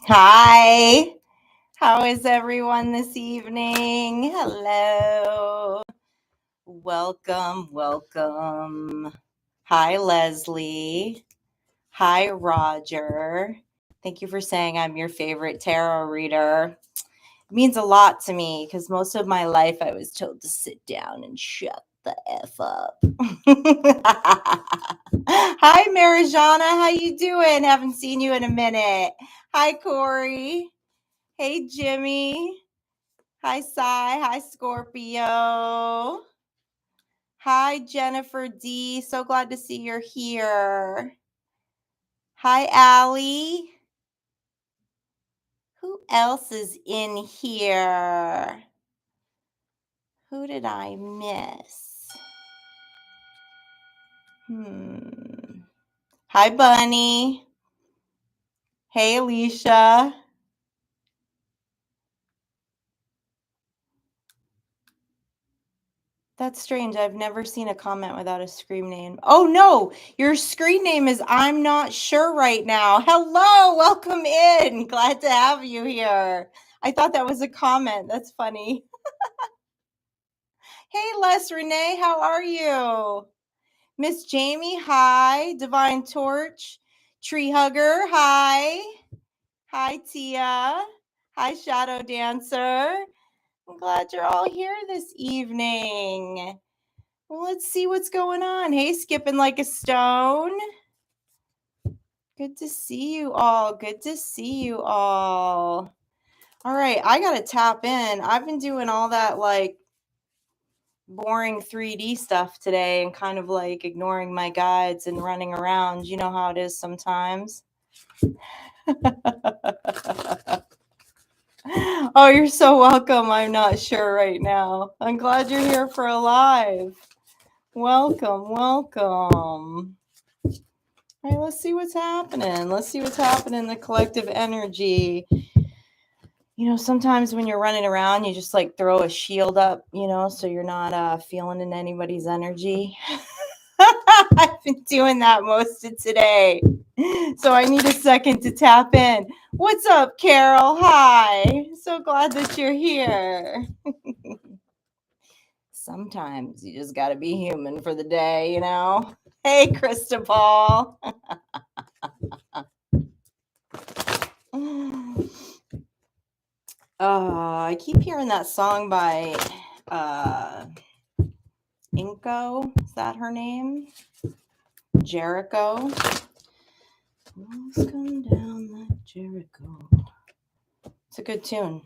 Hi. How is everyone this evening? Hello. Welcome. Hi, Leslie. Hi, Roger. Thank you for saying I'm your favorite tarot reader. It means a lot to me because most of my life I was told to sit down and shut the F up. Hi, Marijana. How you doing? Haven't seen you in a minute. Hi, Corey. Hey, Jimmy. Hi, Sai. Hi, Scorpio. Hi, Jennifer D. So glad to see you're here. Hi, Allie. Who else is in here? Who did I miss? Hi, Bunny. Hey, Alicia. That's strange. I've never seen a comment without a screen name. Oh, no. Your screen name is I'm not sure right now. Hello. Welcome in. Glad to have you here. I thought that was a comment. That's funny. Hey, Les Renee. How are you? Miss Jamie. Hi. Divine Torch. Tree Hugger. Hi. Hi, Tia. Hi, Shadow Dancer. I'm glad you're all here this evening. Well, let's see what's going on. Hey, skipping like a stone. Good to see you all. Good to see you all. All right, I got to tap in. I've been doing all that like boring 3D stuff today and kind of like ignoring my guides and running around. You know how it is sometimes. Oh, you're so welcome. I'm not sure right now. I'm glad you're here for a live. Welcome. All right, let's see what's happening. Let's see what's happening in the collective energy. You know, sometimes when you're running around, you just like throw a shield up, you know, so you're not feeling in anybody's energy. I've been doing that most of today. So I need a second to tap in. What's up, Carol? Hi. So glad that you're here. Sometimes you just got to be human for the day, you know? Hey, Cristobal. I keep hearing that song by Inko. Is that her name? Jericho. Walls come down like Jericho. It's a good tune.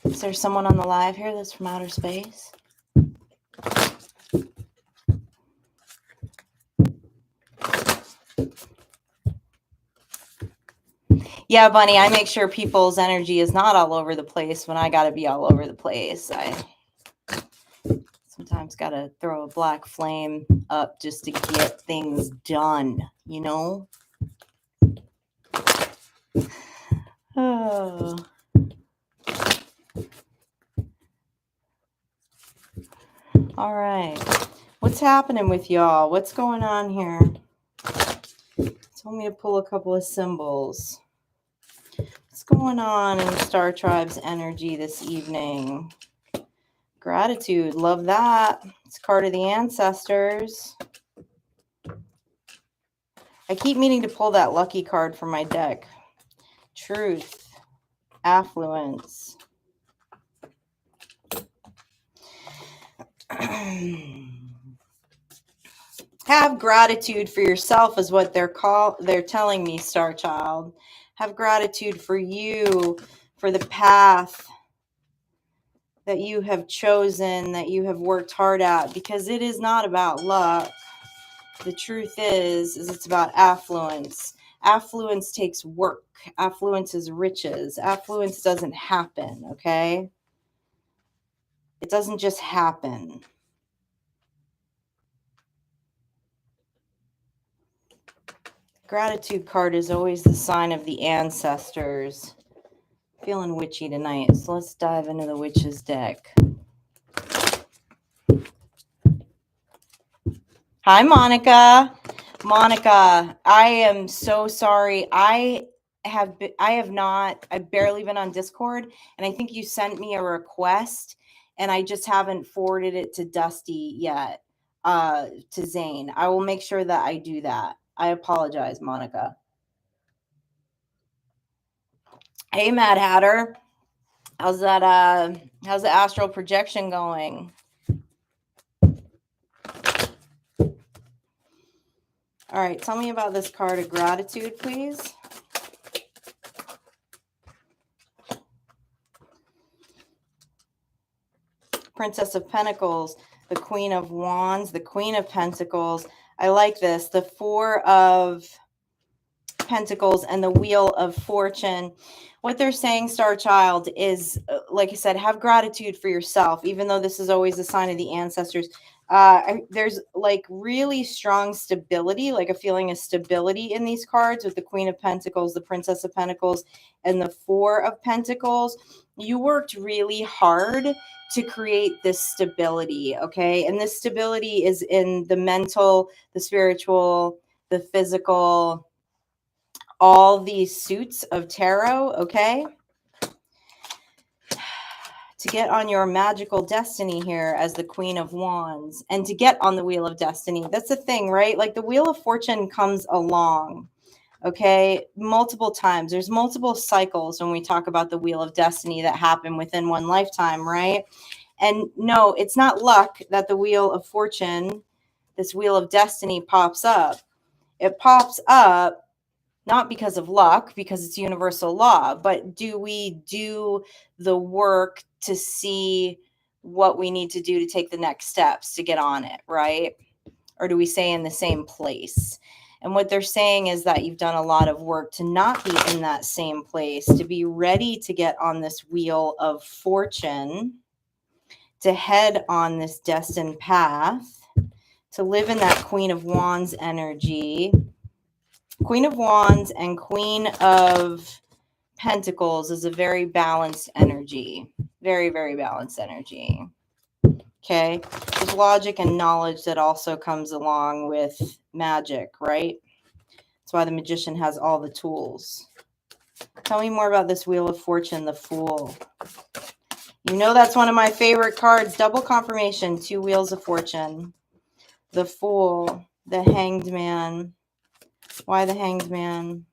Is there someone on the live here that's from outer space? Yeah, Bunny, I make sure people's energy is not all over the place when I got to be all over the place. I sometimes got to throw a black flame up just to get things done, you know? Oh. All right. What's happening with y'all? What's going on here? Told me to pull a couple of symbols. What's going on in the Star Tribe's energy this evening? Gratitude. Love that. It's a card of the ancestors. I keep meaning to pull that lucky card from my deck. Truth. Affluence. Have gratitude for yourself is what they're telling me, Star Child. Have gratitude for you, for the path that you have chosen, that you have worked hard at, because it is not about luck. The truth is it's about affluence. Affluence takes work. Affluence is riches. Affluence doesn't happen, okay? It doesn't just happen. Gratitude card is always the sign of the ancestors. Feeling witchy tonight, so let's dive into the witch's deck. Hi, Monica. Monica, I am so sorry. I've barely been on Discord, and I think you sent me a request, and I just haven't forwarded it to Dusty yet, to Zane. I will make sure that I do that. I apologize, Monica. Hey, Mad Hatter. How's the astral projection going? All right, tell me about this card of gratitude, please. Princess of Pentacles, the Queen of Wands, the Queen of Pentacles. I like this. The Four of Pentacles and the Wheel of Fortune. What they're saying, Star Child, is, like I said, have gratitude for yourself, even though this is always a sign of the ancestors. There's like really strong stability, like a feeling of stability in these cards with the Queen of Pentacles, the Princess of Pentacles, and the Four of Pentacles. You worked really hard to create this stability, okay? And this stability is in the mental, the spiritual, the physical, all these suits of tarot, okay? To get on your magical destiny here as the Queen of Wands and to get on the Wheel of Destiny. That's the thing, right? Like the Wheel of Fortune comes along, okay, multiple times. There's multiple cycles when we talk about the Wheel of Destiny that happen within one lifetime, right? And no, it's not luck that the Wheel of Fortune, this Wheel of Destiny, pops up. It pops up not because of luck, because it's universal law, but do we do the work to see what we need to do to take the next steps to get on it, right? Or do we stay in the same place? And what they're saying is that you've done a lot of work to not be in that same place, to be ready to get on this Wheel of Fortune, to head on this destined path, to live in that Queen of Wands energy. Queen of Wands and Queen of Pentacles is a very balanced energy. Very, very balanced energy. Okay. There's logic and knowledge that also comes along with magic, right? That's why the magician has all the tools. Tell me more about this Wheel of Fortune, the Fool. You know that's one of my favorite cards. Double confirmation, 2 Wheels of Fortune. The Fool, the Hanged Man. Why the Hanged Man?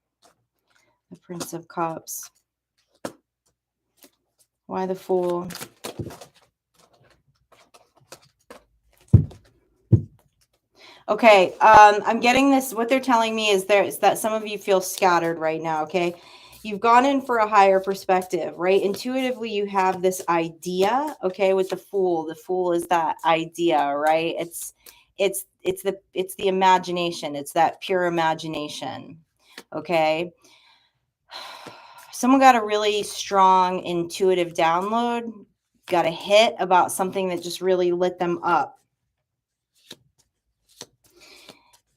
The Prince of Cups. Why the Fool? Okay, I'm getting this. What they're telling me is that some of you feel scattered right now, okay? You've gone in for a higher perspective, right? Intuitively, you have this idea, okay, with the Fool. The Fool is that idea, right? It's the imagination. It's that pure imagination, okay? Someone got a really strong intuitive download, got a hit about something that just really lit them up.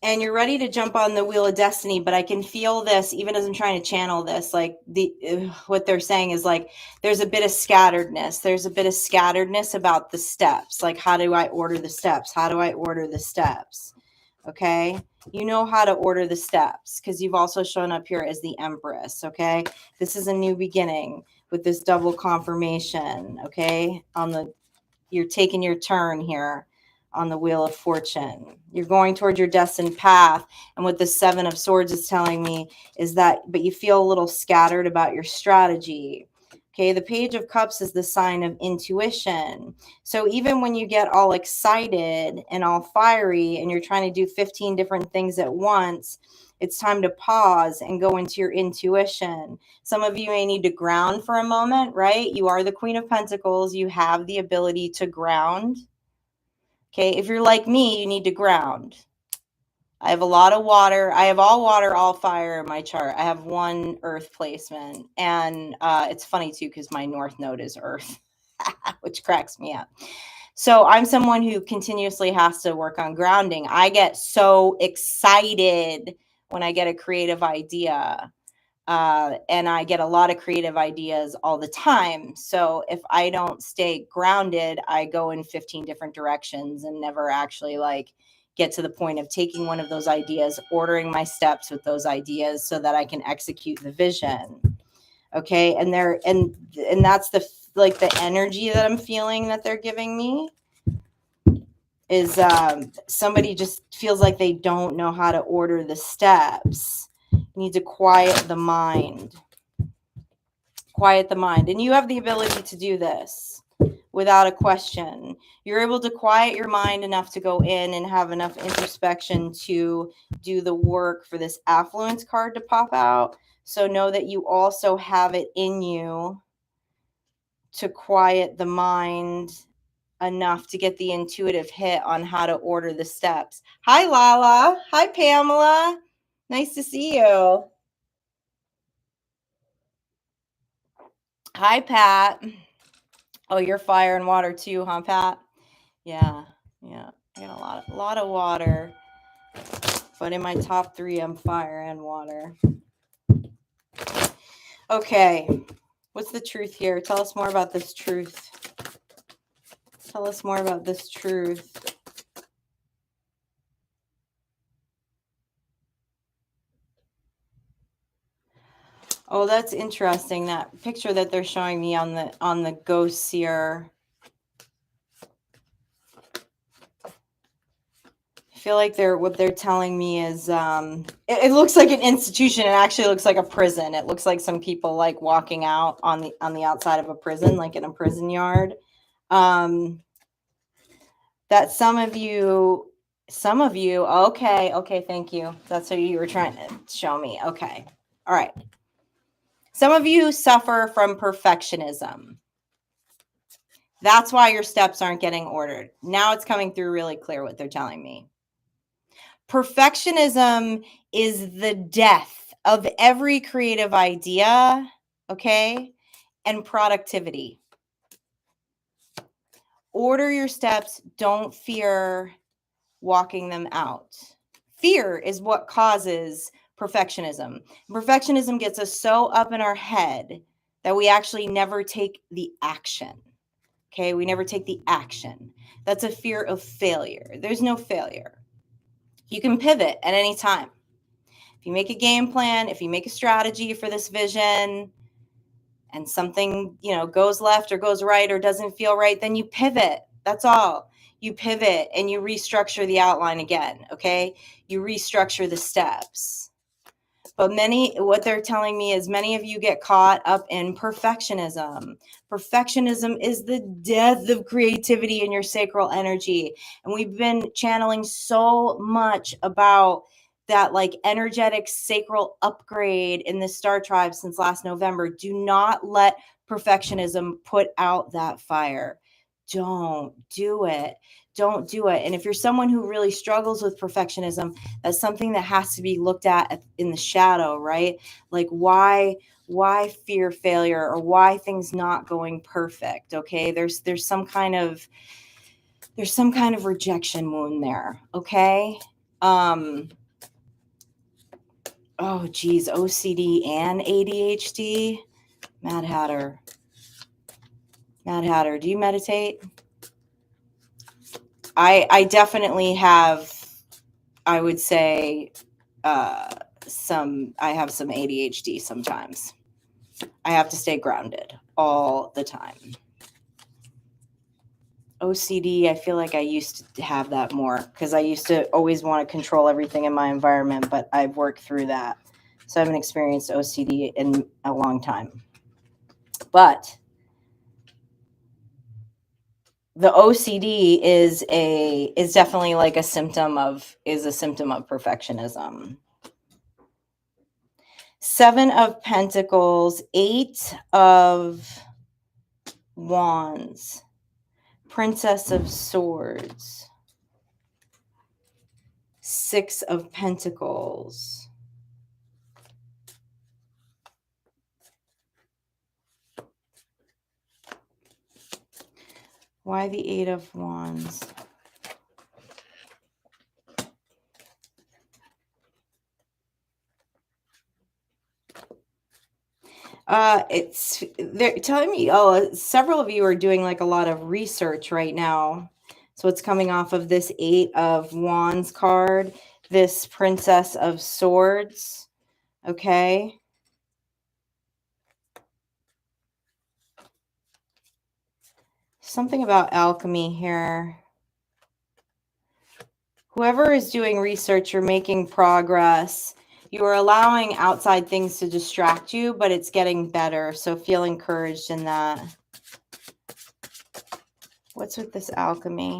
And you're ready to jump on the Wheel of Destiny, but I can feel this, even as I'm trying to channel this, like what they're saying is like, there's a bit of scatteredness. There's a bit of scatteredness about the steps. Like, how do I order the steps? How do I order the steps? Okay. You know how to order the steps because you've also shown up here as the Empress. Okay. This is a new beginning with this double confirmation. Okay. You're taking your turn here on the Wheel of Fortune. You're going towards your destined path. And what the 7 of Swords is telling me is that, but you feel a little scattered about your strategy. Okay, the Page of Cups is the sign of intuition. So even when you get all excited and all fiery and you're trying to do 15 different things at once, it's time to pause and go into your intuition. Some of you may need to ground for a moment, right? You are the Queen of Pentacles. You have the ability to ground. Okay, if you're like me, you need to ground. I have a lot of water. I have all water, all fire in my chart. I have 1 earth placement. And it's funny too, because my north node is earth, which cracks me up. So I'm someone who continuously has to work on grounding. I get so excited when I get a creative idea. And I get a lot of creative ideas all the time. So if I don't stay grounded, I go in 15 different directions and never actually like get to the point of taking one of those ideas, ordering my steps with those ideas so that I can execute the vision. Okay. And that's the energy that I'm feeling that they're giving me is somebody just feels like they don't know how to order the steps. You need to quiet the mind. Quiet the mind. And you have the ability to do this without a question. You're able to quiet your mind enough to go in and have enough introspection to do the work for this affluence card to pop out. So know that you also have it in you to quiet the mind enough to get the intuitive hit on how to order the steps. Hi, Lala. Hi, Pamela. Nice to see you. Hi, Pat. Oh, you're fire and water too, huh, Pat? Yeah. I got a lot of water. But in my top 3, I'm fire and water. Okay. What's the truth here? Tell us more about this truth. Tell us more about this truth. Oh, that's interesting. That picture that they're showing me on the ghost seer. I feel like what they're telling me is it looks like an institution. It actually looks like a prison. It looks like some people like walking out on the outside of a prison, like in a prison yard. That some of you, okay, thank you. That's what you were trying to show me. Okay. All right. Some of you suffer from perfectionism. That's why your steps aren't getting ordered. Now it's coming through really clear what they're telling me. Perfectionism is the death of every creative idea, okay, and productivity. Order your steps. Don't fear walking them out. Fear is what causes perfectionism. Perfectionism gets us so up in our head that we actually never take the action. Okay, we never take the action. That's a fear of failure. There's no failure. You can pivot at any time. If you make a game plan, if you make a strategy for this vision and something, goes left or goes right or doesn't feel right, then you pivot. That's all. You pivot and you restructure the outline again, okay? You restructure the steps. But what they're telling me is many of you get caught up in perfectionism. Perfectionism is the death of creativity in your sacral energy. And we've been channeling so much about that like energetic sacral upgrade in the star tribe since last November. Do not let perfectionism put out that fire. Don't do it. Don't do it. And if you're someone who really struggles with perfectionism, that's something that has to be looked at in the shadow, right? Like why fear failure or why things not going perfect? Okay, there's some kind of rejection wound there. Okay. Oh geez, OCD and ADHD. Mad Hatter, do you meditate? I definitely have, I would say, I have some ADHD sometimes. I have to stay grounded all the time. OCD, I feel like I used to have that more because I used to always want to control everything in my environment, but I've worked through that. So I haven't experienced OCD in a long time. But the OCD is definitely like a symptom of perfectionism. 7 of Pentacles, 8 of Wands, Princess of Swords, 6 of Pentacles. Why the 8 of Wands? They're telling me, several of you are doing like a lot of research right now. So it's coming off of this 8 of Wands card, this Princess of Swords, okay? Something about alchemy here. Whoever is doing research or making progress, you are allowing outside things to distract you, but it's getting better. So feel encouraged in that. What's with this alchemy?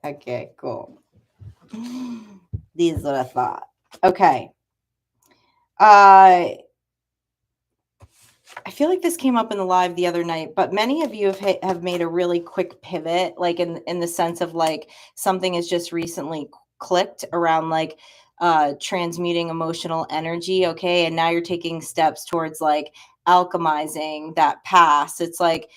Okay, cool. These are what I thought. Okay. I feel like this came up in the live the other night, but many of you have made a really quick pivot, like in the sense of like something has just recently clicked around like transmuting emotional energy, okay? And now you're taking steps towards like alchemizing that past. It's like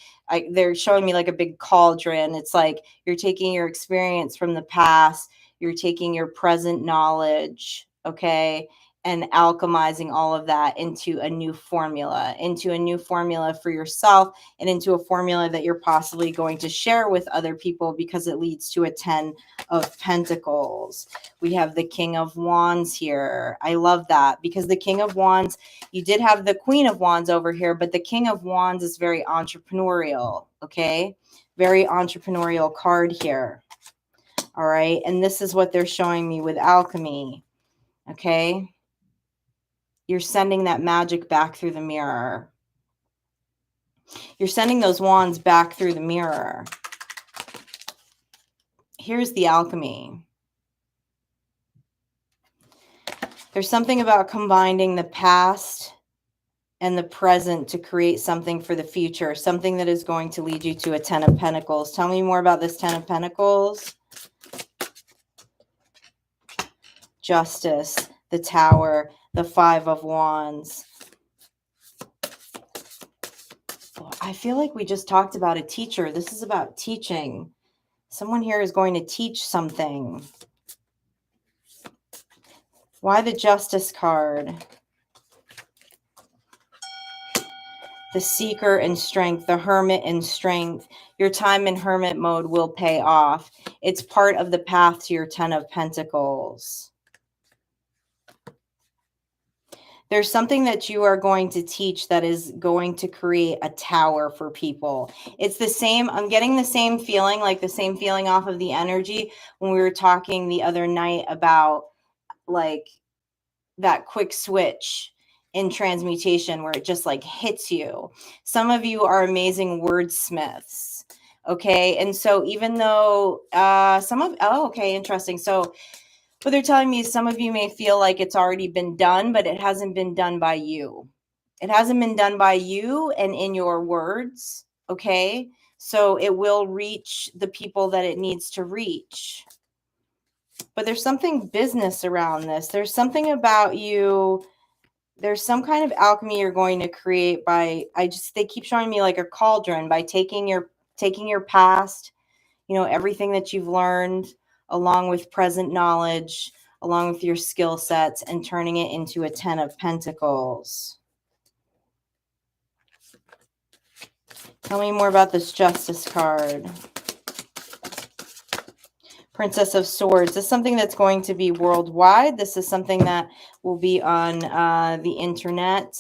they're showing me like a big cauldron. It's like you're taking your experience from the past, you're taking your present knowledge, okay? And alchemizing all of that into a new formula for yourself and into a formula that you're possibly going to share with other people because it leads to a 10 of Pentacles. We have the King of Wands here. I love that because the King of Wands, you did have the Queen of Wands over here, but the King of Wands is very entrepreneurial, okay? Very entrepreneurial card here. All right. And this is what they're showing me with alchemy, okay? You're sending that magic back through the mirror. You're sending those wands back through the mirror. Here's the alchemy. There's something about combining the past and the present to create something for the future, something that is going to lead you to a 10 of Pentacles. Tell me more about this 10 of Pentacles. Justice, the Tower, the 5 of Wands. I feel like we just talked about a teacher. This is about teaching. Someone here is going to teach something. Why the Justice card? The Seeker and Strength, the Hermit and Strength. Your time in Hermit mode will pay off. It's part of the path to your 10 of Pentacles. There's something that you are going to teach that is going to create a tower for people. It's the same. I'm getting the same feeling, like the same feeling off of the energy when we were talking the other night about like that quick switch in transmutation where it just like hits you. Some of you are amazing wordsmiths. Okay. And so even though okay, interesting. So what they're telling me is some of you may feel like it's already been done, but it hasn't been done by you. It hasn't been done by you and in your words. Okay. So it will reach the people that it needs to reach. But there's something business around this. There's something about you. There's some kind of alchemy you're going to create by, they keep showing me like a cauldron, by taking your past, everything that you've learned along with present knowledge, along with your skill sets, and turning it into a 10 of Pentacles. Tell me more about this Justice card. Princess of Swords. This is something that's going to be worldwide. This is something that will be on the internet.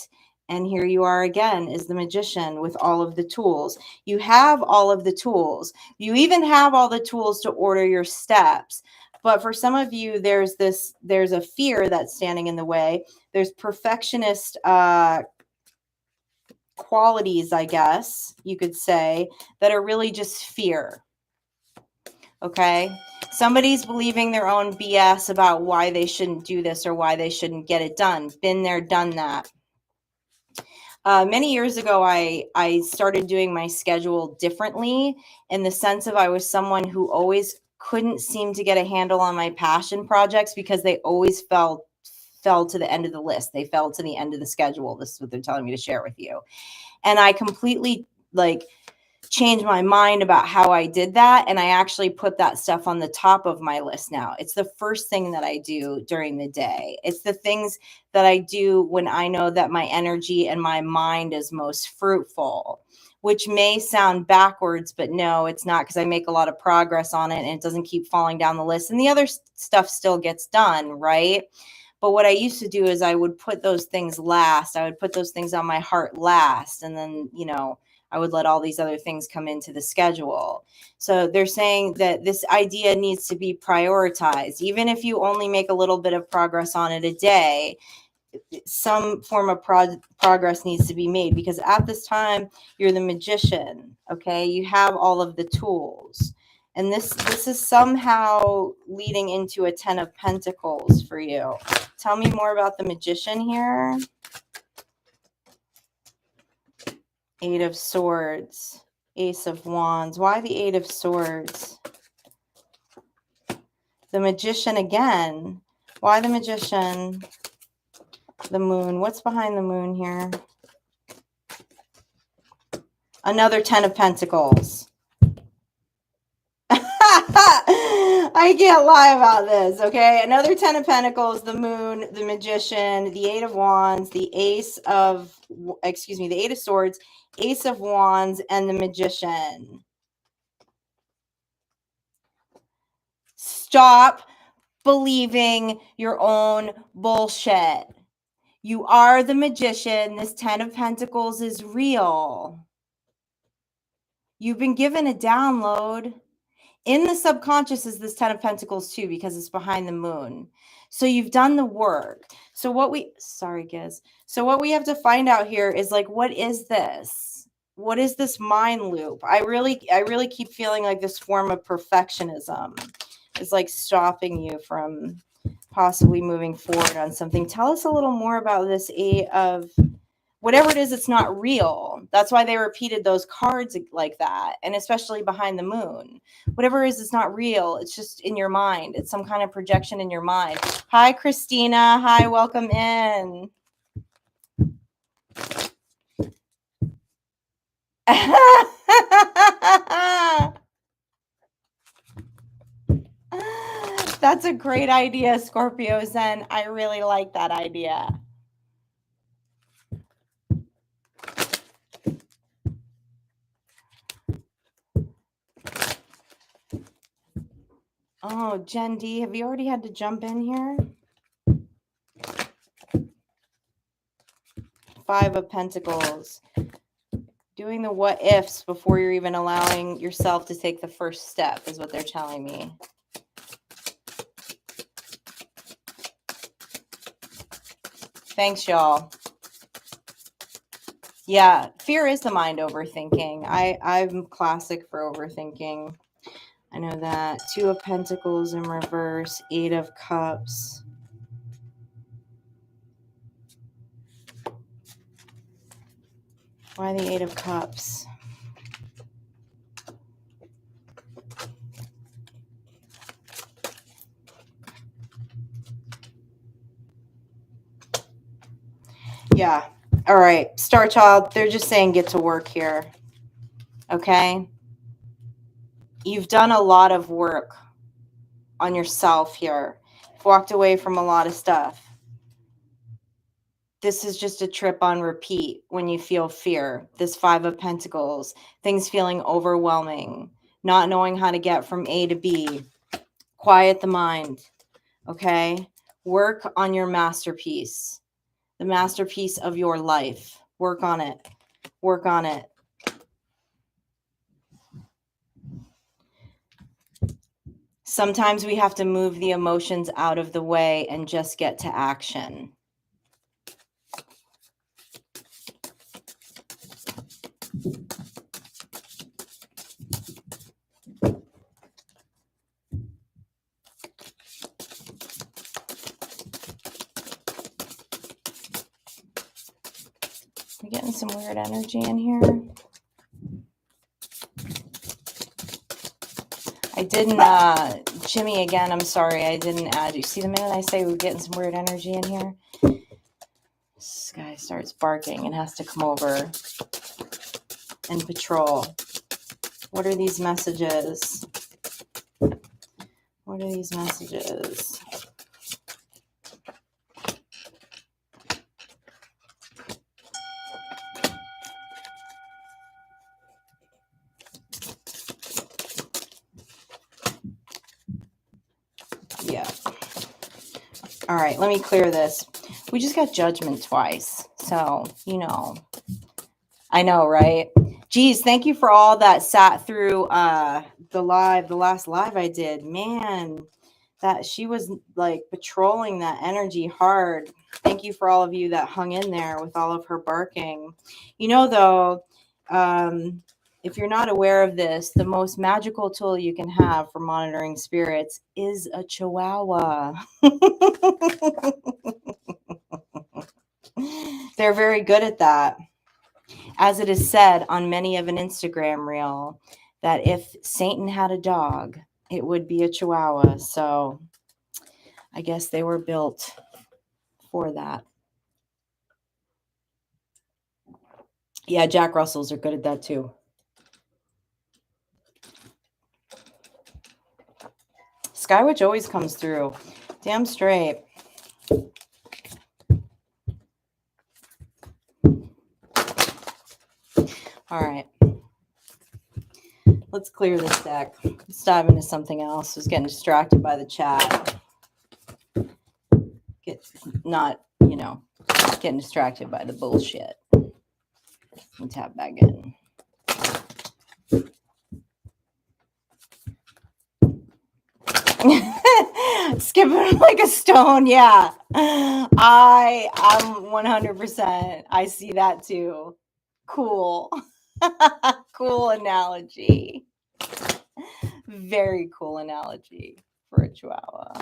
And here you are again, is the Magician with all of the tools. You have all of the tools. You even have all the tools to order your steps. But for some of you, there's a fear that's standing in the way. There's perfectionist qualities, I guess you could say, that are really just fear. Okay. Somebody's believing their own BS about why they shouldn't do this or why they shouldn't get it done. Been there, done that. Many years ago, I started doing my schedule differently in the sense of I was someone who always couldn't seem to get a handle on my passion projects because they always fell to the end of the list. They fell to the end of the schedule. This is what they're telling me to share with you. And I completely change my mind about how I did that. And I actually put that stuff on the top of my list now. It's the first thing that I do during the day. It's the things that I do when I know that my energy and my mind is most fruitful, which may sound backwards, but no, it's not, because I make a lot of progress on it and it doesn't keep falling down the list. And the other stuff still gets done, right? But what I used to do is I would put those things last. I would put those things on my heart last. And then, I would let all these other things come into the schedule. So they're saying that this idea needs to be prioritized. Even if you only make a little bit of progress on it a day, some form of progress needs to be made, because at this time you're the magician. Okay, you have all of the tools, and this is somehow leading into a 10 of Pentacles for you. Tell me more about the magician here. 8 of Swords, Ace of Wands. Why the 8 of Swords? The magician again. Why the magician? The moon. What's behind the moon here? Another 10 of Pentacles. I can't lie about this, okay? Another 10 of Pentacles, the moon, the magician, the 8 of Wands, the 8 of Swords, Ace of Wands, and the magician. Stop believing your own bullshit. You are the magician. This 10 of Pentacles is real. You've been given a download. In the subconscious is this 10 of Pentacles too, because it's behind the moon. So you've done the work. So what we have to find out here is, like, what is this? What is this mind loop? I really keep feeling like this form of perfectionism is like stopping you from possibly moving forward on something. Tell us a little more about this 8 of whatever it is. It's not real. That's why they repeated those cards like that. And especially behind the moon, whatever it is, it's not real. It's just in your mind. It's some kind of projection in your mind. Hi, Christina. Hi, welcome in. That's a great idea, Scorpio Zen. I really like that idea. Oh, Jen D, have you already had to jump in here? 5 of Pentacles. Doing the what ifs before you're even allowing yourself to take the first step is what they're telling me. Thanks, y'all. Yeah, fear is the mind overthinking. I'm classic for overthinking. I know that. 2 of Pentacles in reverse, 8 of Cups. Why the 8 of Cups? Yeah. All right. Star Child, they're just saying get to work here. Okay? You've done a lot of work on yourself here. You've walked away from a lot of stuff. This is just a trip on repeat when you feel fear. This 5 of Pentacles, things feeling overwhelming, not knowing how to get from A to B. Quiet the mind, okay? Work on your masterpiece, the masterpiece of your life. Work on it. Work on it. Sometimes we have to move the emotions out of the way and just get to action. We're getting some weird energy in here. I didn't, Jimmy, again, I'm sorry, I didn't add you. See, the minute I say we're getting some weird energy in here, this guy starts barking and has to come over and patrol. What are these messages? What are these messages? Yeah. All right, let me clear this. We just got judgment twice. So, you know, I know, right? Geez, thank you for all that sat through the last live I did. Man, that she was like patrolling that energy hard. Thank you for all of you that hung in there with all of her barking. You know, though, if you're not aware of this, the most magical tool you can have for monitoring spirits is a chihuahua. They're very good at that. As it is said on many of an Instagram reel, that if Satan had a dog, it would be a chihuahua. So I guess they were built for that. Yeah, Jack Russells are good at that too. Skywitch always comes through. Damn straight. All right. Let's clear this deck. Let's dive into something else. I was getting distracted by the chat. Getting distracted by the bullshit. And tap back in. Skipping like a stone. Yeah. I'm 100%. I see that too. Cool. Cool analogy. Very cool analogy for a chihuahua.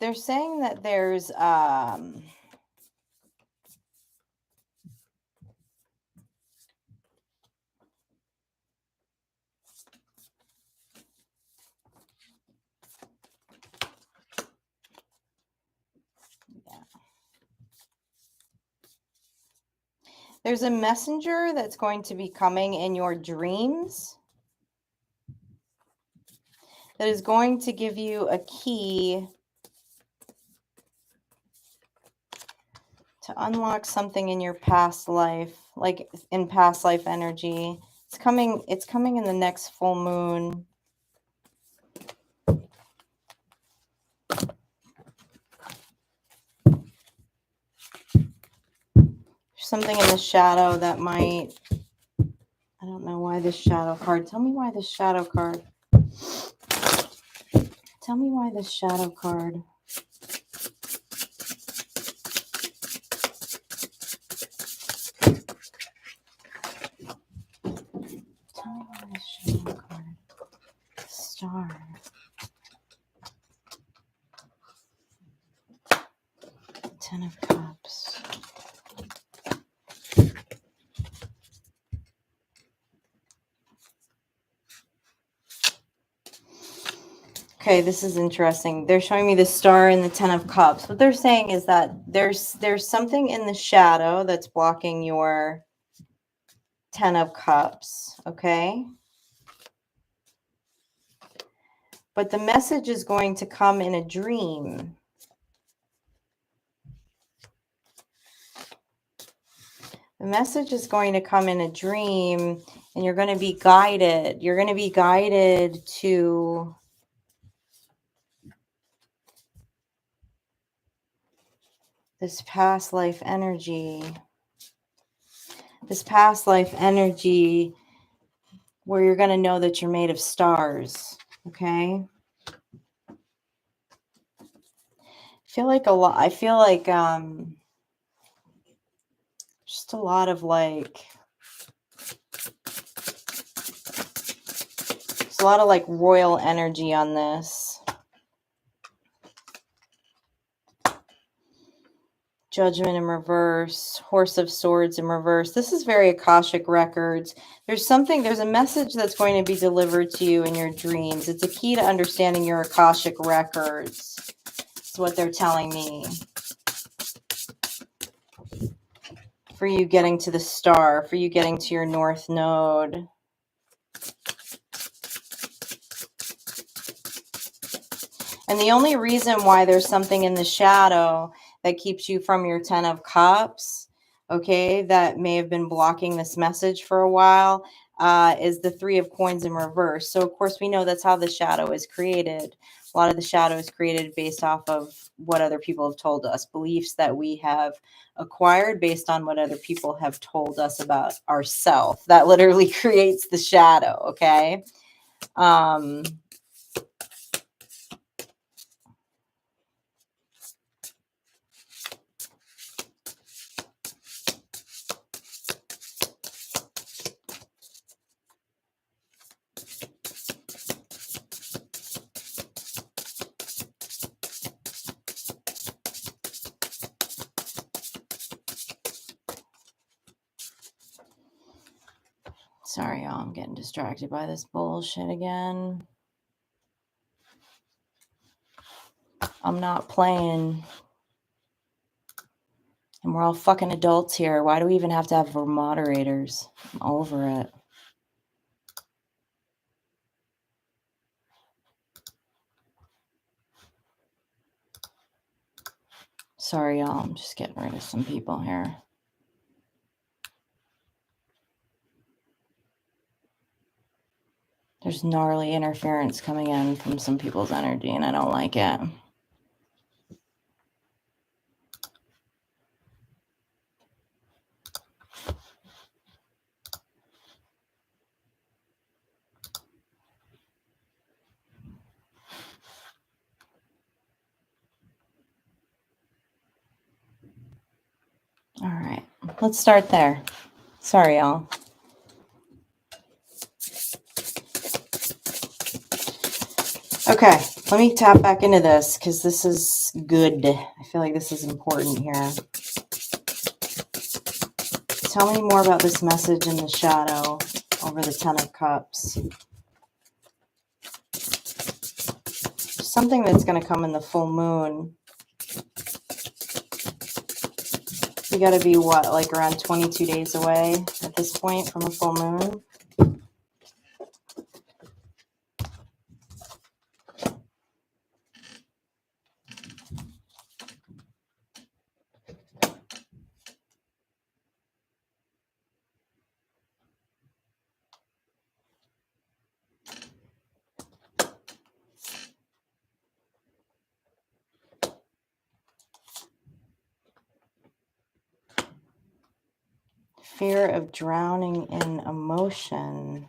They're saying that there's there's a messenger that's going to be coming in your dreams that is going to give you a key to unlock something in your past life, like in past life energy. It's coming in the next full moon. Something in the shadow that might, I don't know why this shadow card. Tell me why this shadow card. Tell me why this shadow card. Tell me why this shadow card. Star. Ten of Cups. Okay, this is interesting. They're showing me the Star and the Ten of Cups. What they're saying is that there's something in the shadow that's blocking your Ten of Cups, okay? But the message is going to come in a dream. The message is going to come in a dream, and you're going to be guided. You're going to be guided to this past life energy. This past life energy where you're going to know that you're made of stars, okay? feel like a lot. I feel like just a lot of like, there's a lot of like royal energy on this. Judgment in reverse, Horse of Swords in reverse. This is very Akashic Records. There's a message that's going to be delivered to you in your dreams. It's a key to understanding your Akashic Records. That's what they're telling me. For you getting to the star, for you getting to your North Node. And the only reason why there's something in the shadow that keeps you from your 10 of Cups, okay, that may have been blocking this message for a while, is the 3 of Coins in reverse. So, of course, we know that's how the shadow is created. A lot of the shadow is created based off of what other people have told us, beliefs that we have acquired based on what other people have told us about ourselves. That literally creates the shadow, okay? Sorry, y'all, I'm getting distracted by this bullshit again. I'm not playing. And we're all fucking adults here. Why do we even have to have moderators? I'm over it. Sorry, y'all. I'm just getting rid of some people here. There's gnarly interference coming in from some people's energy, and I don't like it. All right. Let's start there. Sorry, y'all. Okay, let me tap back into this because this is good. I feel like this is important here. Tell me more about this message in the shadow over the 10 of Cups. Something that's going to come in the full moon. We got to be, what, like around 22 days away at this point from a full moon? Fear of drowning in emotion.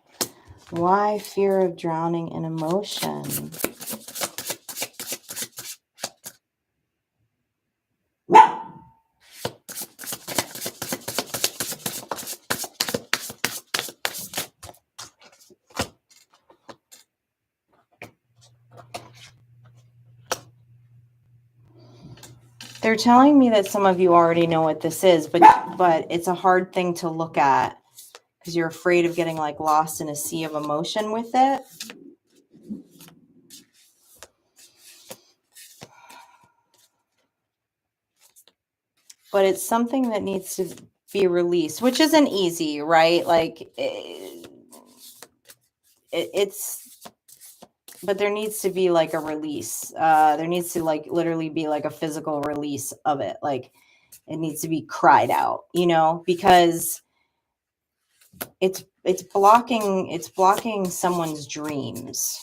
Why fear of drowning in emotion? They're telling me that some of you already know what this is, but it's a hard thing to look at because you're afraid of getting like lost in a sea of emotion with it. But it's something that needs to be released, which isn't easy, right? Like it's, but there needs to be like a release. There needs to like literally be like a physical release of it. Like it needs to be cried out, you know, because it's blocking someone's dreams.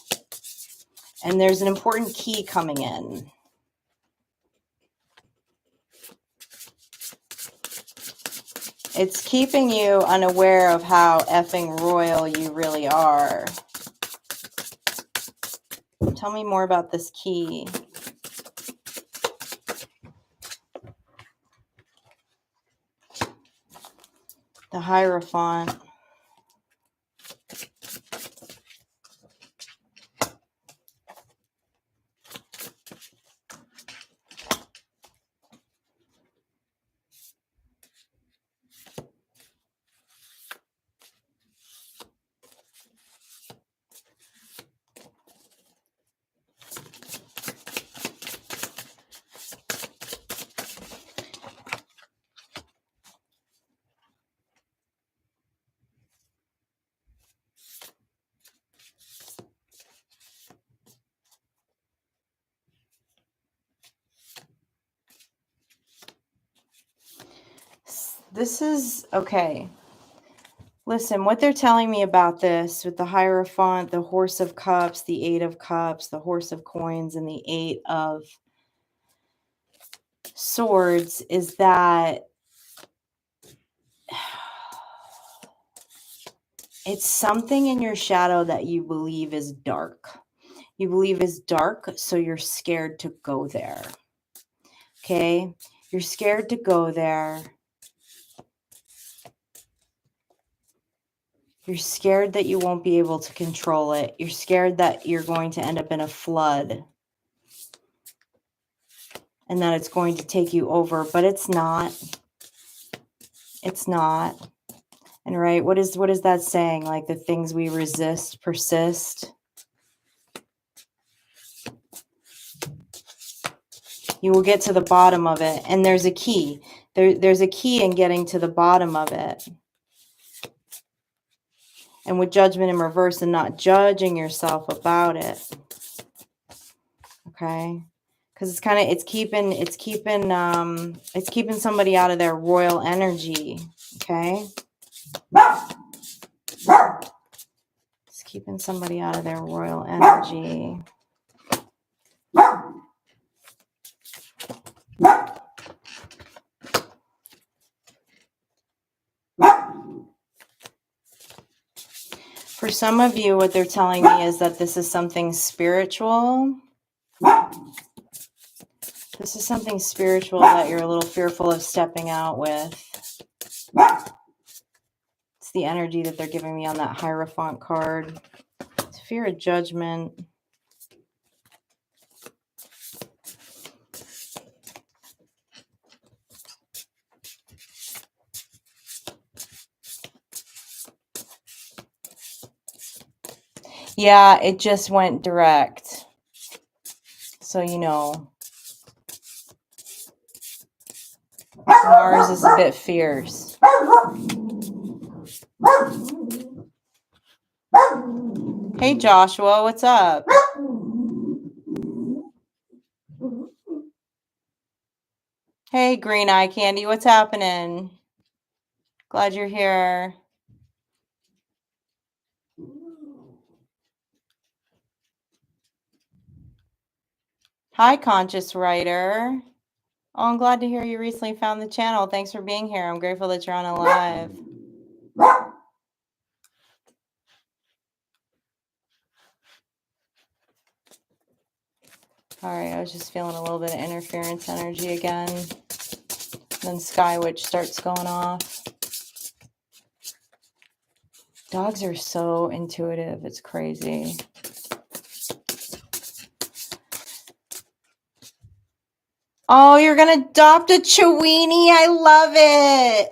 And there's an important key coming in. It's keeping you unaware of how effing royal you really are. Tell me more about this key. The Hierophant. This is okay. Listen, what they're telling me about this with the Hierophant, the Horse of Cups, the Eight of Cups, the Horse of Coins, and the Eight of Swords is that it's something in your shadow that you believe is dark. You believe is dark, so you're scared to go there. Okay? You're scared to go there. You're scared that you won't be able to control it. You're scared that you're going to end up in a flood and that it's going to take you over, but it's not. It's not. And right, what is that saying? Like the things we resist persist. You will get to the bottom of it. And there's a key. There's a key in getting to the bottom of it. And with judgment in reverse and not judging yourself about it. Okay? Because it's kind of it's keeping somebody out of their royal energy. Okay? It's keeping somebody out of their royal energy. For some of you, what they're telling me is that this is something spiritual. This is something spiritual that you're a little fearful of stepping out with. It's the energy that they're giving me on that Hierophant card. It's fear of judgment. Yeah, it just went direct. So, you know. Mars is a bit fierce. Hey, Joshua, what's up? Hey, Green Eye Candy, what's happening? Glad you're here. Hi, Conscious Writer. Oh, I'm glad to hear you recently found the channel. Thanks for being here. I'm grateful that you're on a live. All right, I was just feeling a little bit of interference energy again. Then Sky Witch starts going off. Dogs are so intuitive. It's crazy. Oh, you're going to adopt a Chiweenie. I love it.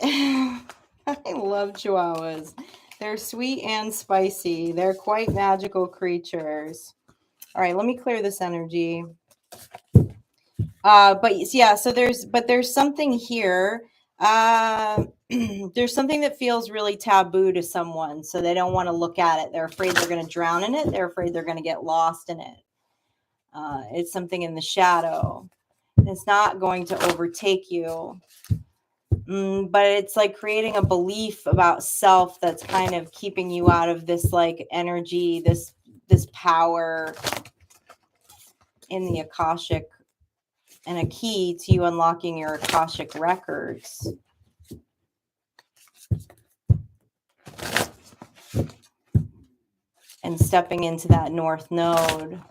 I love Chihuahuas. They're sweet and spicy. They're quite magical creatures. All right, let me clear this energy. But yeah, so there's something here. There's something that feels really taboo to someone, so they don't want to look at it. They're afraid they're going to drown in it. They're afraid they're going to get lost in it. It's something in the shadow. It's not going to overtake you. But it's like creating a belief about self that's kind of keeping you out of this like energy, this power in the Akashic, and a key to you unlocking your Akashic records. And stepping into that North Node,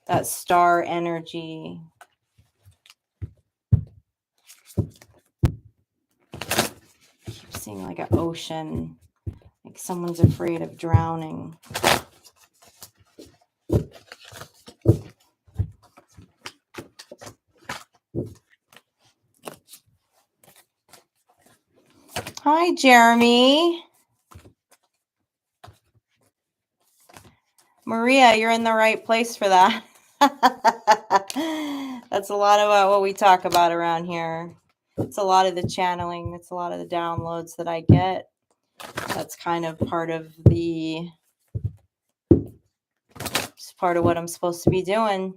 that star energy. seeing like an ocean, like someone's afraid of drowning. Hi, Jeremy. Maria, you're in the right place for that. That's a lot about what we talk about around here. It's a lot of the channeling. It's a lot of the downloads that I get. That's kind of part of the, it's part of what I'm supposed to be doing.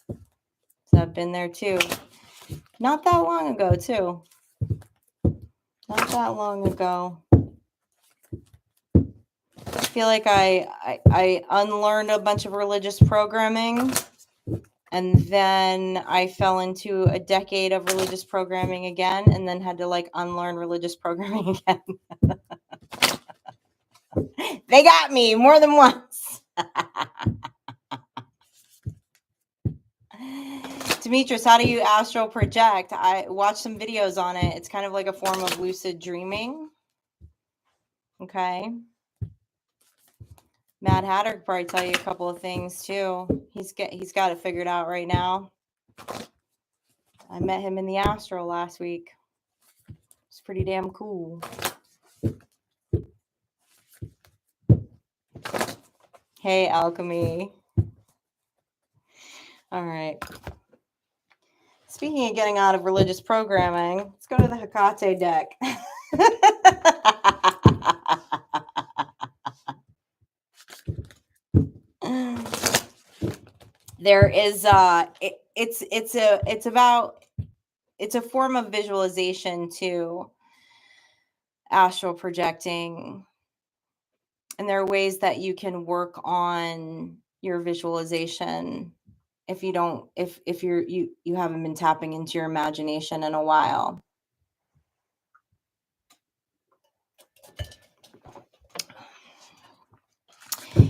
So I've been there too. Not that long ago too. Not that long ago. I feel like I unlearned a bunch of religious programming, and then I fell into a decade of religious programming again, and then had to like unlearn religious programming again. They got me more than once. Demetrius, how do you astral project? I watched some videos on it. It's kind of like a form of lucid dreaming. Okay. Mad Hatter could probably tell you a couple of things too. He's got it figured out right now. I met him in the astral last week. It's pretty damn cool. Hey, Alchemy. All right. Speaking of getting out of religious programming, let's go to the Hecate deck. There is it's a form of visualization too, astral projecting, and there are ways that you can work on your visualization if you don't if you haven't been tapping into your imagination in a while.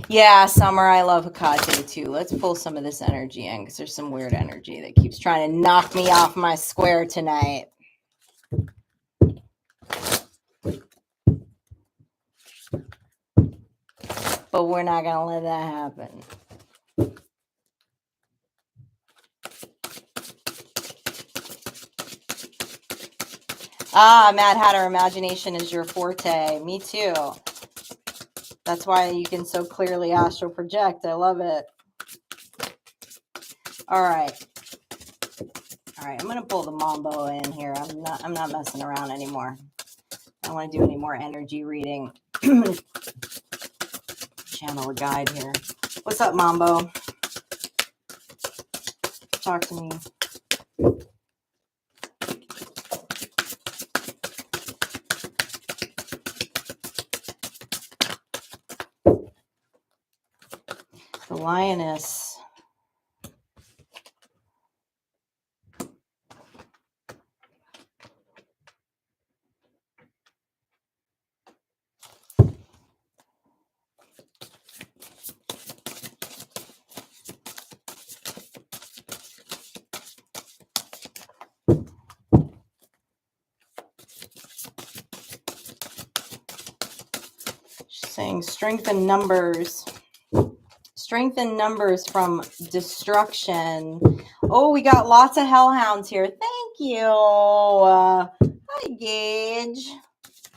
Yeah, Summer, I love Hecate too. Let's pull some of this energy in because there's some weird energy that keeps trying to knock me off my square tonight. But we're not going to let that happen. Ah, Mad Hatter, imagination is your forte. Me too. That's why you can so clearly astral project. I love it. All right. I'm going to pull the mambo in here. I'm not messing around anymore. I don't want to do any more energy reading. Channel a guide here. What's up, Mambo? Talk to me. The lioness. She's saying strength in numbers. Strength in numbers from destruction. Oh, we got lots of hellhounds here. Thank you. Hi, Gage.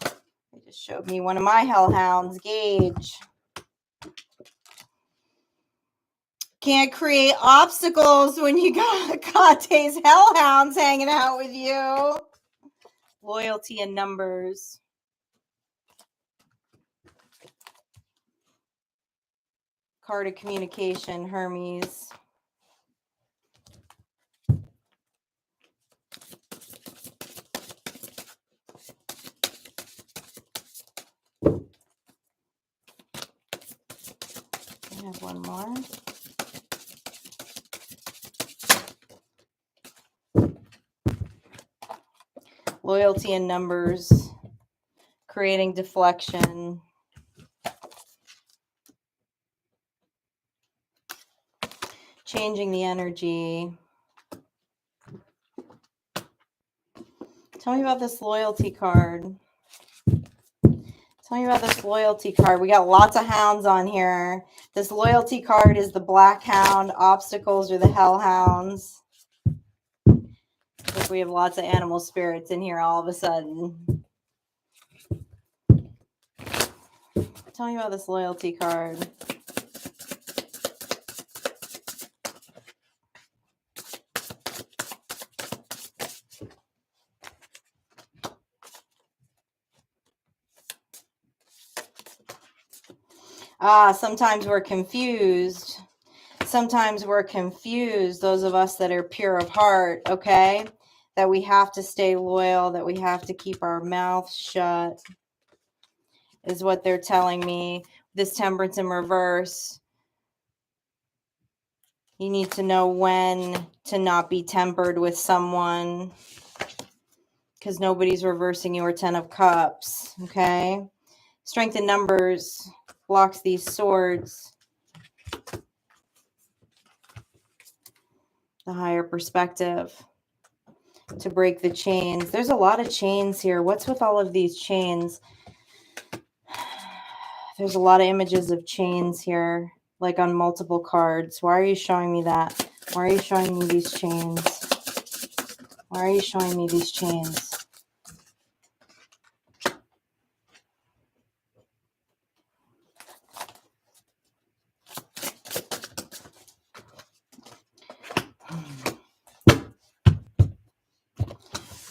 They just showed me one of my hellhounds, Gage. Can't create obstacles when you got Kate's hellhounds hanging out with you. Loyalty in numbers. Card of communication, Hermes. I have one more. Loyalty in numbers. Creating deflection. Changing the energy. Tell me about this loyalty card. Tell me about this loyalty card. We got lots of hounds on here. This loyalty card is the black hound. Obstacles are the hellhounds. Like we have lots of animal spirits in here all of a sudden. Tell me about this loyalty card. Sometimes we're confused. Sometimes we're confused, those of us that are pure of heart, okay? That we have to stay loyal, that we have to keep our mouth shut, is what they're telling me. This temperance in reverse. You need to know when to not be tempered with someone because nobody's reversing your 10 of cups, okay? Strength in numbers blocks these swords. The higher perspective to break the chains. There's a lot of chains here. What's with all of these chains? There's a lot of images of chains here, like on multiple cards. Why are you showing me that? Why are you showing me these chains? Why are you showing me these chains?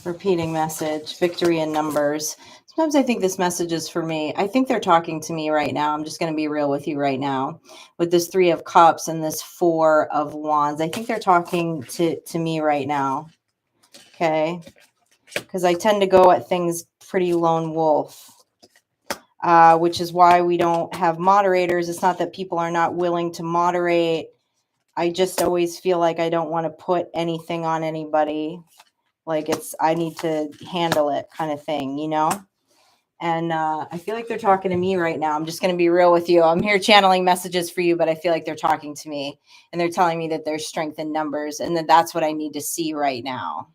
Repeating message, victory in numbers. Sometimes I think this message is for me. I think they're talking to me right now. I'm just going to be real with you right now. With this 3 of cups and this 4 of wands, I think they're talking to me right now. Okay? Because I tend to go at things pretty lone wolf, which is why we don't have moderators. It's not that people are not willing to moderate. I just always feel like I don't want to put anything on anybody. Like I need to handle it kind of thing, you know? And I feel like they're talking to me right now. I'm just going to be real with you. I'm here channeling messages for you, but I feel like they're talking to me and they're telling me that there's strength in numbers and that that's what I need to see right now.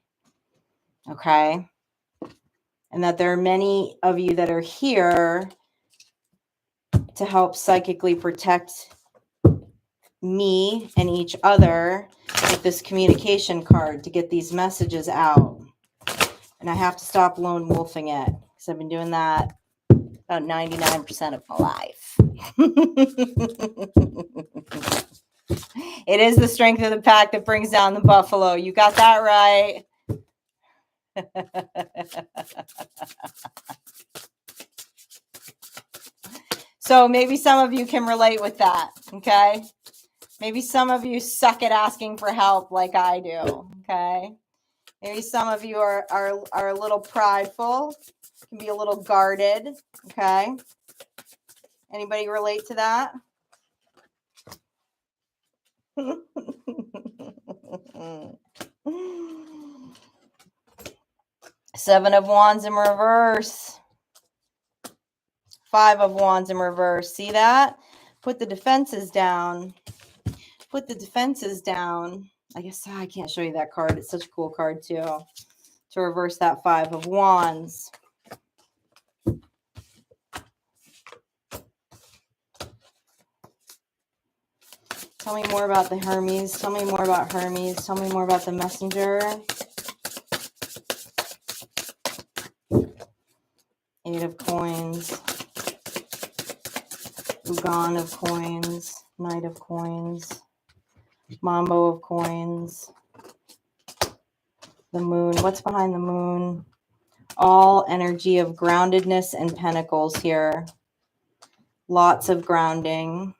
Okay. And that there are many of you that are here to help psychically protect me and each other with this communication card to get these messages out. And I have to stop lone wolfing it because I've been doing that about 99% of my life. It is the strength of the pack that brings down the buffalo. You got that right. So maybe some of you can relate with that, okay? Maybe some of you suck at asking for help like I do, okay? Maybe some of you are a little prideful, can be a little guarded, okay? Anybody relate to that? Seven of Wands in reverse. 5 of Wands in reverse. See that? Put the defenses down. Put the defenses down. I guess I can't show you that card. It's such a cool card too. To reverse that 5 of Wands. Tell me more about the Hermes. Tell me more about Hermes. Tell me more about the Messenger. 8 of Coins. Ugan of Coins. Knight of Coins. Mambo of Coins. The Moon. What's behind the Moon? All energy of groundedness and pentacles here. Lots of grounding.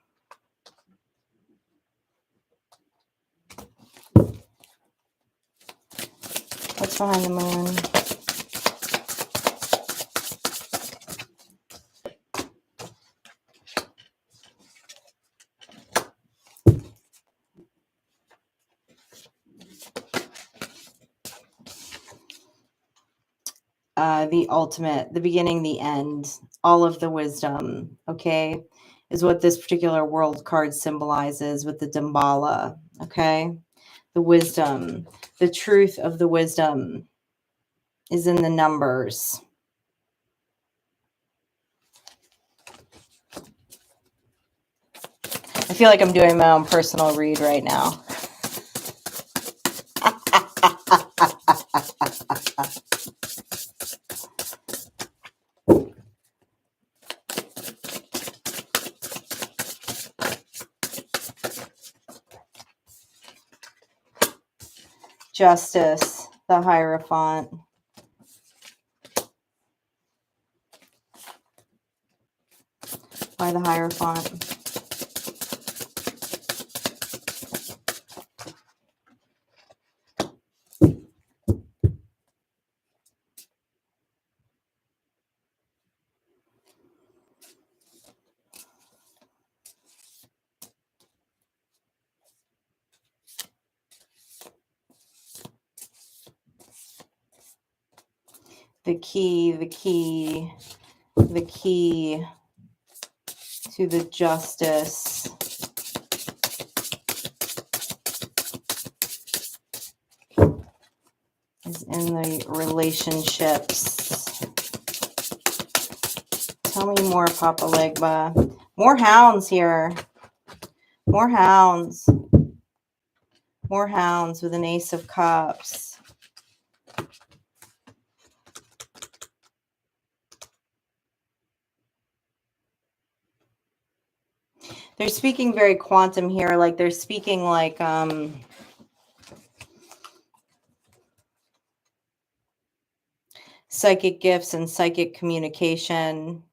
What's behind the Moon? The ultimate, the beginning, the end, all of the wisdom, okay, is what this particular world card symbolizes with the Damballa, okay? The wisdom, the truth of the wisdom is in the numbers. feel like I'm doing my own personal read right now. Justice, the Hierophant. Why the Hierophant? The key to the justice is in the relationships. Tell me more, Papa Legba. More hounds here. More hounds. More hounds with an Ace of Cups. They're speaking very quantum here. Like they're speaking like psychic gifts and psychic communication.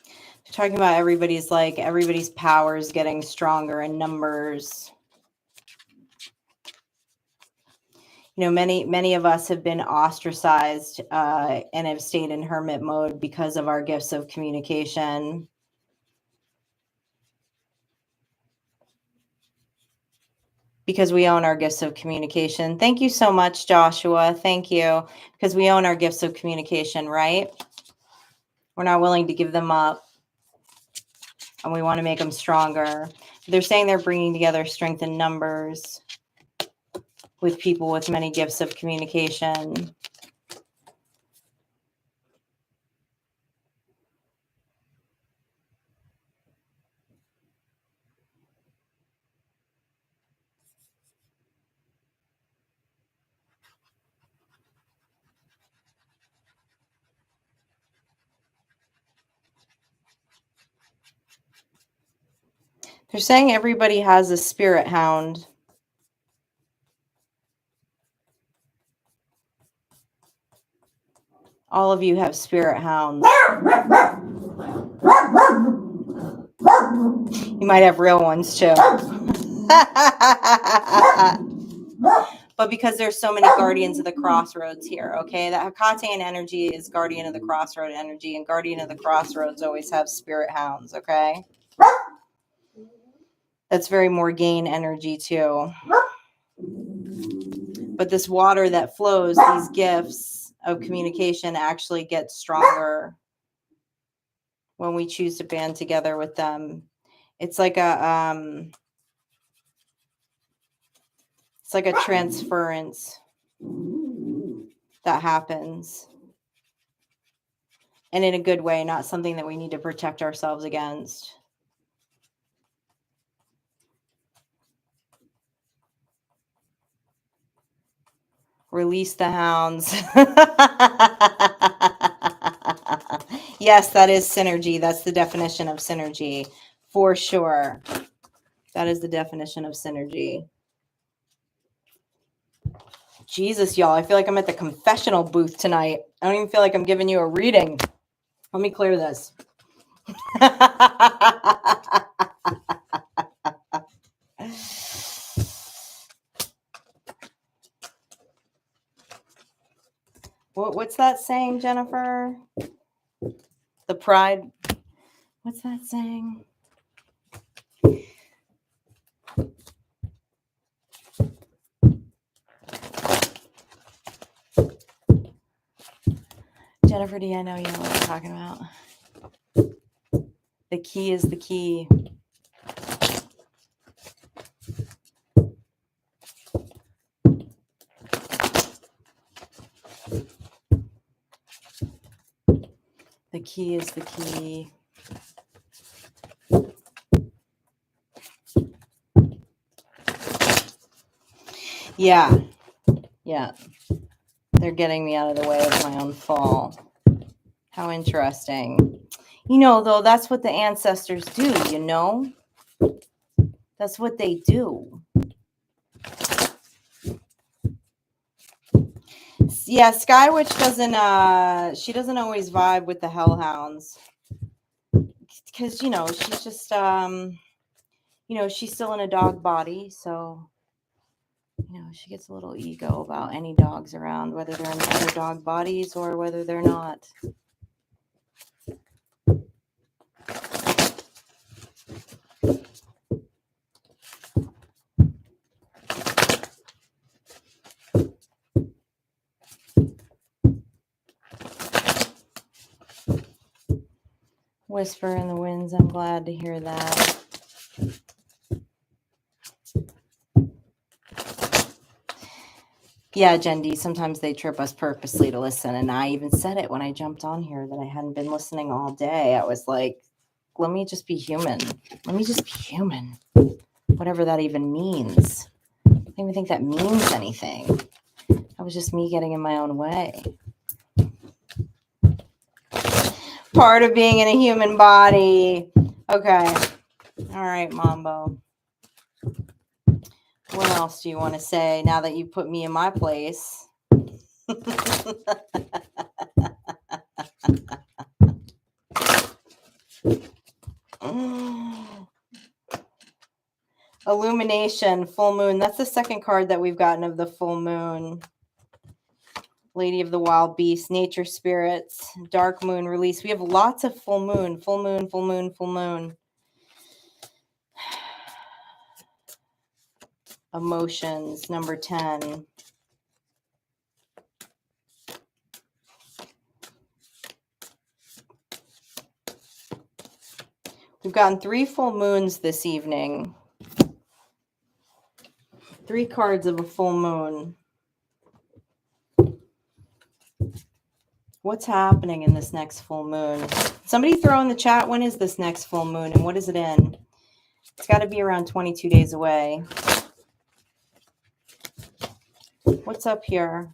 They're talking about everybody's powers getting stronger in numbers. You know, many of us have been ostracized and have stayed in hermit mode because of our gifts of communication. Because we own our gifts of communication. Thank you so much, Joshua. Thank you. Because we own our gifts of communication, right? We're not willing to give them up. And we want to make them stronger. They're saying they're bringing together strength in numbers with people with many gifts of communication. They're saying everybody has a spirit hound. All of you have spirit hounds. You might have real ones too. But because there's so many guardians of the crossroads here, okay? The Hekatean energy is guardian of the crossroad energy, and guardian of the crossroads always have spirit hounds, okay? That's very Morgane energy too. But this water that flows, these gifts of communication actually get stronger when we choose to band together with them. It's like a transference that happens. And in a good way, not something that we need to protect ourselves against. Release the hounds. Yes, that is synergy. That's the definition of synergy. For sure. That is the definition of synergy. Jesus, y'all. I feel like I'm at the confessional booth tonight. I don't even feel like I'm giving you a reading. Let me clear this. What's that saying, Jennifer? The pride. What's that saying? Jennifer D, I know you know what I'm talking about. The key is the key. The key is the key. Yeah. Yeah. They're getting me out of the way of my own fall. How interesting. You know, though, that's what the ancestors do, you know? That's what they do. Yeah, Sky Witch she doesn't always vibe with the Hellhounds. Because, you know, she's just, she's still in a dog body, so, you know, she gets a little ego about any dogs around, whether they're in other dog bodies or whether they're not. Whisper in the winds, I'm glad to hear that. Yeah, Jen D, sometimes they trip us purposely to listen. And I even said it when I jumped on here that I hadn't been listening all day. I was like, let me just be human. Let me just be human. Whatever that even means. I don't even think that means anything. That was just me getting in my own way. Part of being in a human body. Okay. All right, Mambo. What else do you want to say now that you put me in my place? Illumination, full moon. That's the second card that we've gotten of the full moon. Lady of the Wild Beast, nature spirits, dark moon release. We have lots of full moon, full moon, full moon, full moon. Emotions, number 10. We've gotten 3 full moons this evening. 3 cards of a full moon. What's happening in this next full moon? Somebody throw in the chat, when is this next full moon and what is it in? It's got to be around 22 days away. What's up here?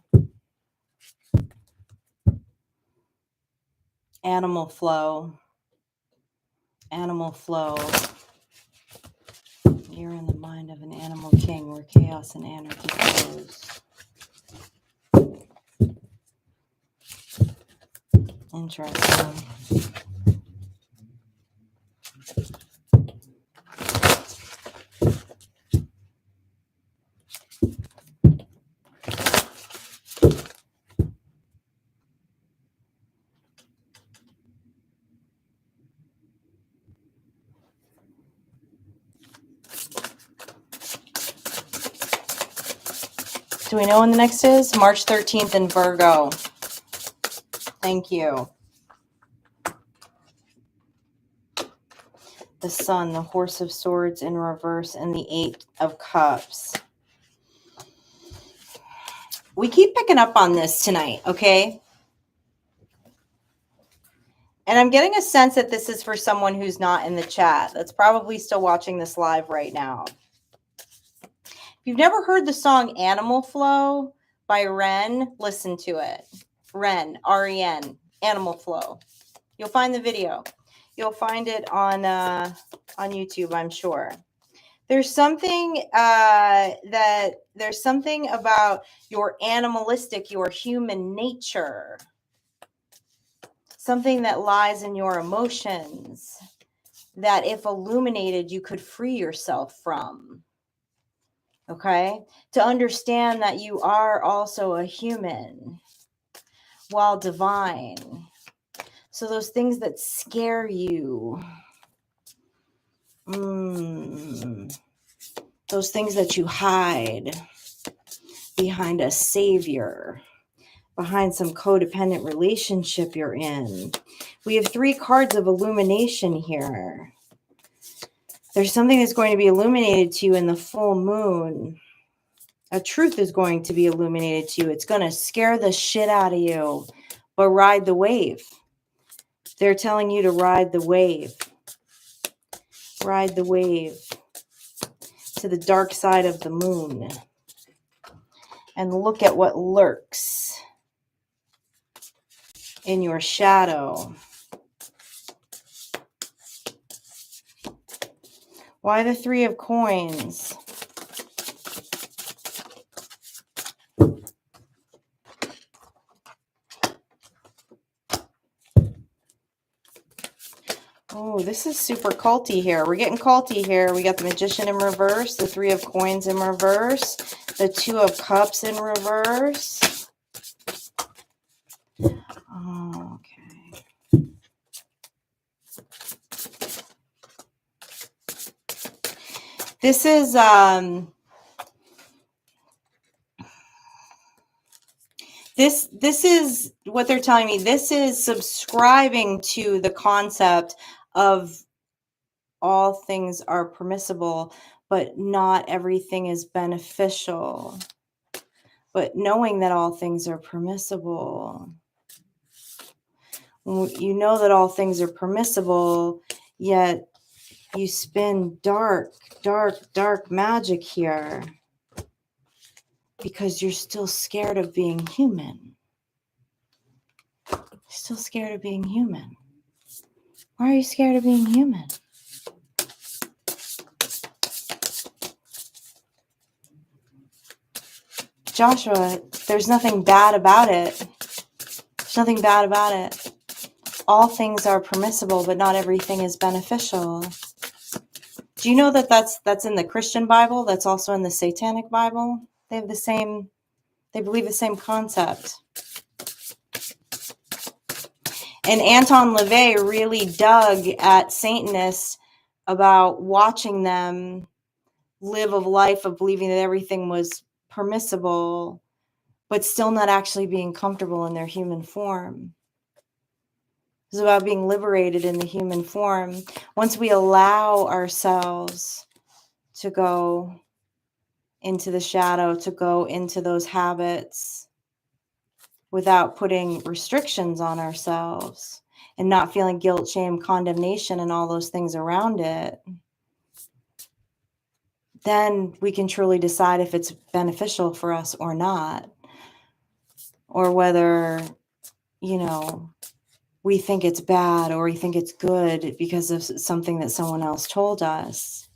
Animal flow. Animal flow. You're in the mind of an animal king where chaos and anarchy flows. Interesting. Do we know when the next is? March 13th in Virgo. Thank you. The Sun, the Horse of Swords in reverse, and the 8 of Cups. We keep picking up on this tonight, okay? And I'm getting a sense that this is for someone who's not in the chat. That's probably still watching this live right now. If you've never heard the song Animal Flow by Ren, listen to it. Ren, R-E-N, Animal Flow. You'll find the video. You'll find it on YouTube, I'm sure. There's something there's something about your animalistic, your human nature. Something that lies in your emotions that if illuminated, you could free yourself from. Okay? To understand that you are also a human while divine. So those things that scare you, those things that you hide behind a savior, behind some codependent relationship you're in. We have 3 cards of illumination here. There's something that's going to be illuminated to you in the full moon. A truth is going to be illuminated to you. It's going to scare the shit out of you, but ride the wave. They're telling you to ride the wave. Ride the wave to the dark side of the moon. and look at what lurks in your shadow. Why the Three of Coins? Oh, this is super culty here. We're getting culty here. We got the Magician in reverse, the Three of Coins in reverse, the Two of Cups in reverse. Oh, okay. This is this is what they're telling me. This is subscribing to the concept of all things are permissible, but not everything is beneficial. But knowing that all things are permissible, you know that all things are permissible, yet you spin dark magic here because you're still scared of being human. Still scared of being human. Why are you scared of being human? Joshua, there's nothing bad about it. There's nothing bad about it. All things are permissible, but not everything is beneficial. Do you know that that's in the Christian Bible? That's also in the Satanic Bible? They have the same, they believe the same concept. And Anton LaVey really dug at Satanists about watching them live a life of believing that everything was permissible, but still not actually being comfortable in their human form. It's about being liberated in the human form. Once we allow ourselves to go into the shadow, to go into those habits without putting restrictions on ourselves and not feeling guilt, shame, condemnation, and all those things around it, then we can truly decide if it's beneficial for us or not, or whether, you know, we think it's bad or we think it's good because of something that someone else told us.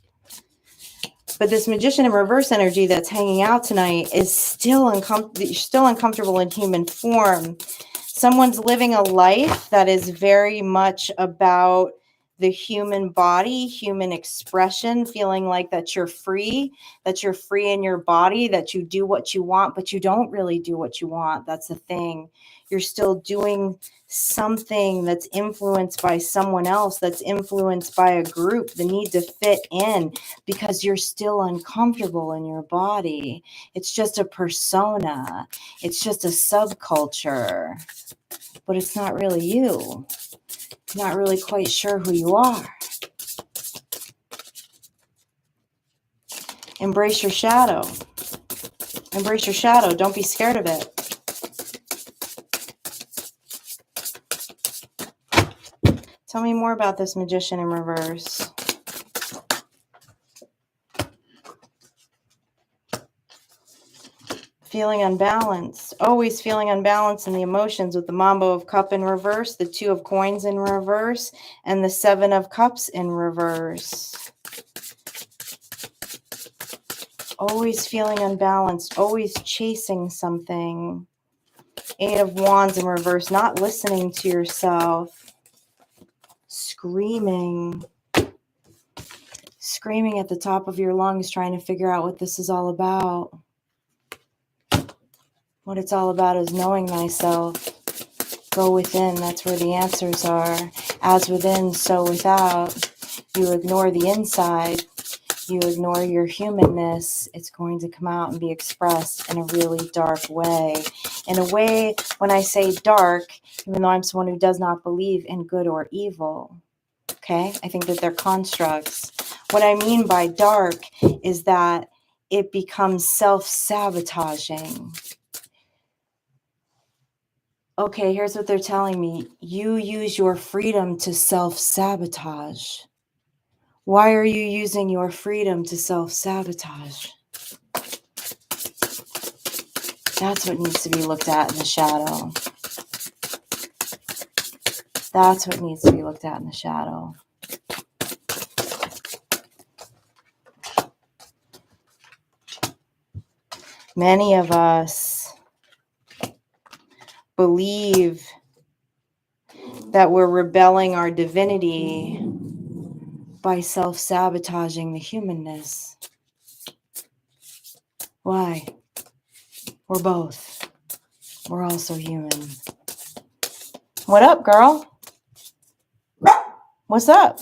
But this Magician in reverse energy that's hanging out tonight is still uncomfortable in human form. Someone's living a life that is very much about the human body, human expression, feeling like that you're free in your body, that you do what you want, but you don't really do what you want. That's the thing. You're still doing something that's influenced by someone else, that's influenced by a group, the need to fit in, because you're still uncomfortable in your body. It's just a persona. It's just a subculture, but it's not really you. You're not really quite sure who you are. Embrace your shadow. Embrace your shadow. Don't be scared of it. Tell me more about this Magician in reverse. Feeling unbalanced. Always feeling unbalanced in the emotions with the Mambo of Cup in reverse, the Two of Coins in reverse, and the Seven of Cups in reverse. Always feeling unbalanced. Always chasing something. Eight of Wands in reverse. Not listening to yourself. Screaming at the top of your lungs, trying to figure out what this is all about. What it's all about is knowing thyself. Go within, that's where the answers are. As within, so without. You ignore the inside. You ignore your humanness. It's going to come out and be expressed in a really dark way. In a way, when I say dark, even though I'm someone who does not believe in good or evil, okay? I think that they're constructs. What I mean by dark is that it becomes self-sabotaging. Okay, here's what they're telling me. You use your freedom to self-sabotage. Why are you using your freedom to self-sabotage? That's what needs to be looked at in the shadow. That's what needs to be looked at in the shadow. Many of us believe that we're rebelling our divinity by self-sabotaging the humanness. Why? We're both. We're also human. What up, girl? What's up?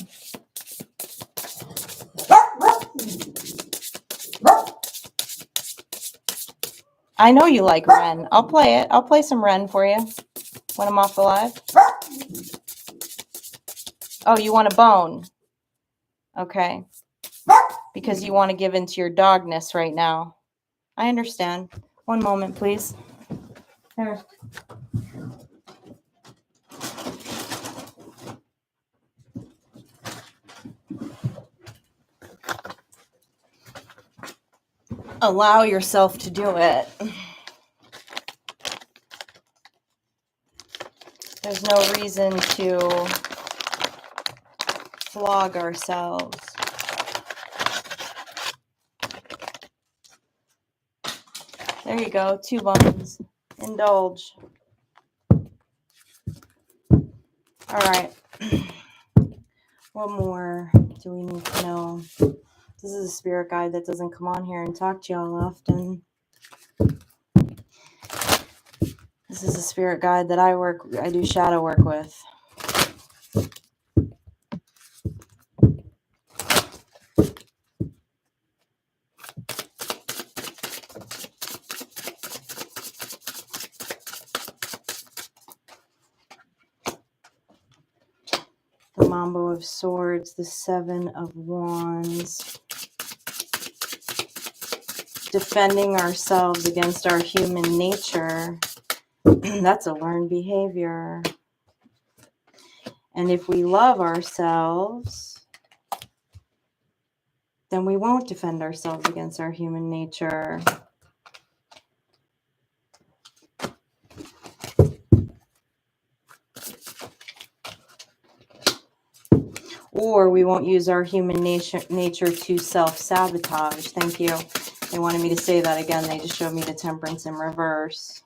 I know you like Ren. I'll play it. I'll play some Ren for you when I'm off the live. Oh, you want a bone? Okay. Because you want to give into your dogness right now. I understand. One moment, please. Here. Allow yourself to do it. There's no reason to flog ourselves. There you go, 2 bones. Indulge. All right. What more do we need to know? This is a spirit guide that doesn't come on here and talk to y'all often. This is a spirit guide that I do shadow work with. The Mambo of Swords, the 7 of Wands. Defending ourselves against our human nature. That's a learned behavior. And if we love ourselves, then we won't defend ourselves against our human nature. Or we won't use our human nature to self-sabotage. Thank you. They wanted me to say that again. They just showed me the Temperance in reverse.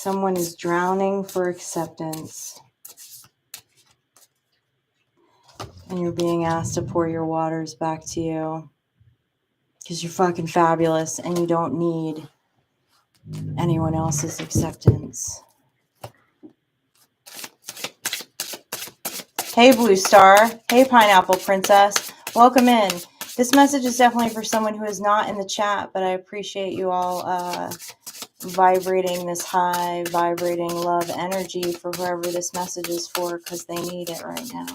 Someone is drowning for acceptance. And you're being asked to pour your waters back to you. Because you're fucking fabulous and you don't need anyone else's acceptance. Hey, Blue Star. Hey, Pineapple Princess. Welcome in. This message is definitely for someone who is not in the chat, but I appreciate you all vibrating this high, vibrating love energy for whoever this message is for, because they need it right now.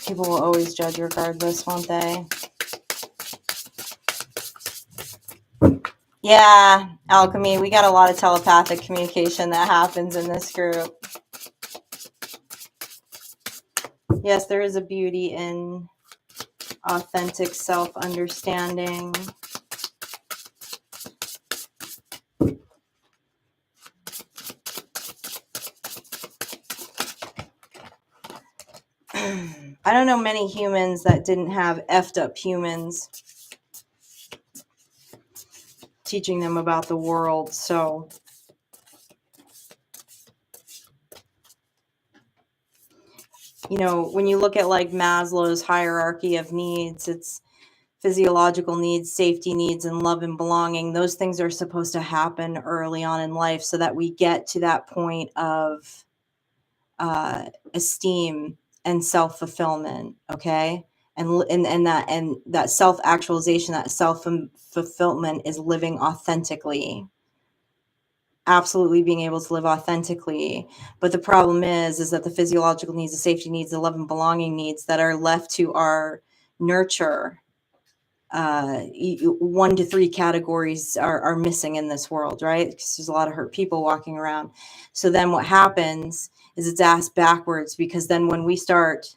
People will always judge regardless, won't they? Yeah, Alchemy, we got a lot of telepathic communication that happens in this group. Yes, there is a beauty in authentic self-understanding. I don't know many humans that didn't have effed up humans teaching them about the world, so you know, when you look at like Maslow's hierarchy of needs, it's physiological needs, safety needs, and love and belonging, those things are supposed to happen early on in life so that we get to that point of esteem and self-fulfillment. Okay. And that self-actualization, that self-fulfillment is living authentically, absolutely being able to live authentically. But the problem is that the physiological needs, the safety needs, the love and belonging needs that are left to our nurture, 1 to 3 categories are missing in this world, right? Because there's a lot of hurt people walking around. So then what happens is it's asked backwards, because then when we start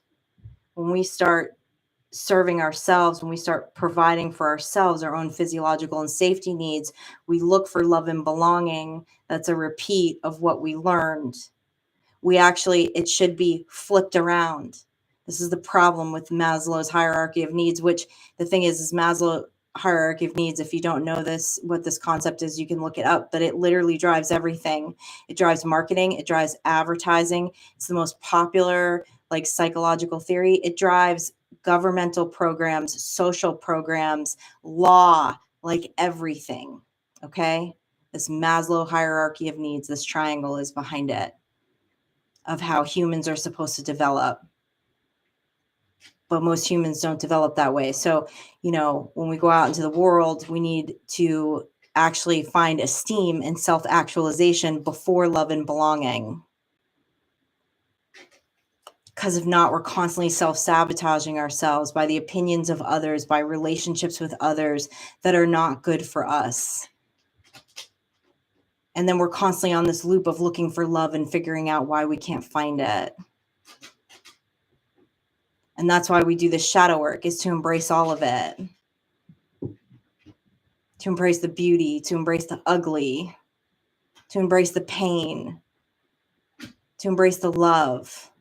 serving ourselves, when we start providing for ourselves our own physiological and safety needs, we look for love and belonging. That's a repeat of what we learned. It should be flipped around. This is the problem with Maslow's hierarchy of needs, which the thing is Maslow hierarchy of needs. If you don't know this, what this concept is, you can look it up, but it literally drives everything. It drives marketing. It drives advertising. It's the most popular, like, psychological theory. It drives governmental programs, social programs, law, like everything. Okay. This Maslow hierarchy of needs, this triangle is behind it, of how humans are supposed to develop. But most humans don't develop that way. So, when we go out into the world, we need to actually find esteem and self-actualization before love and belonging. Because if not, we're constantly self-sabotaging ourselves by the opinions of others, by relationships with others that are not good for us. And then we're constantly on this loop of looking for love and figuring out why we can't find it. And that's why we do this shadow work, is to embrace all of it. To embrace the beauty, to embrace the ugly, to embrace the pain, to embrace the love.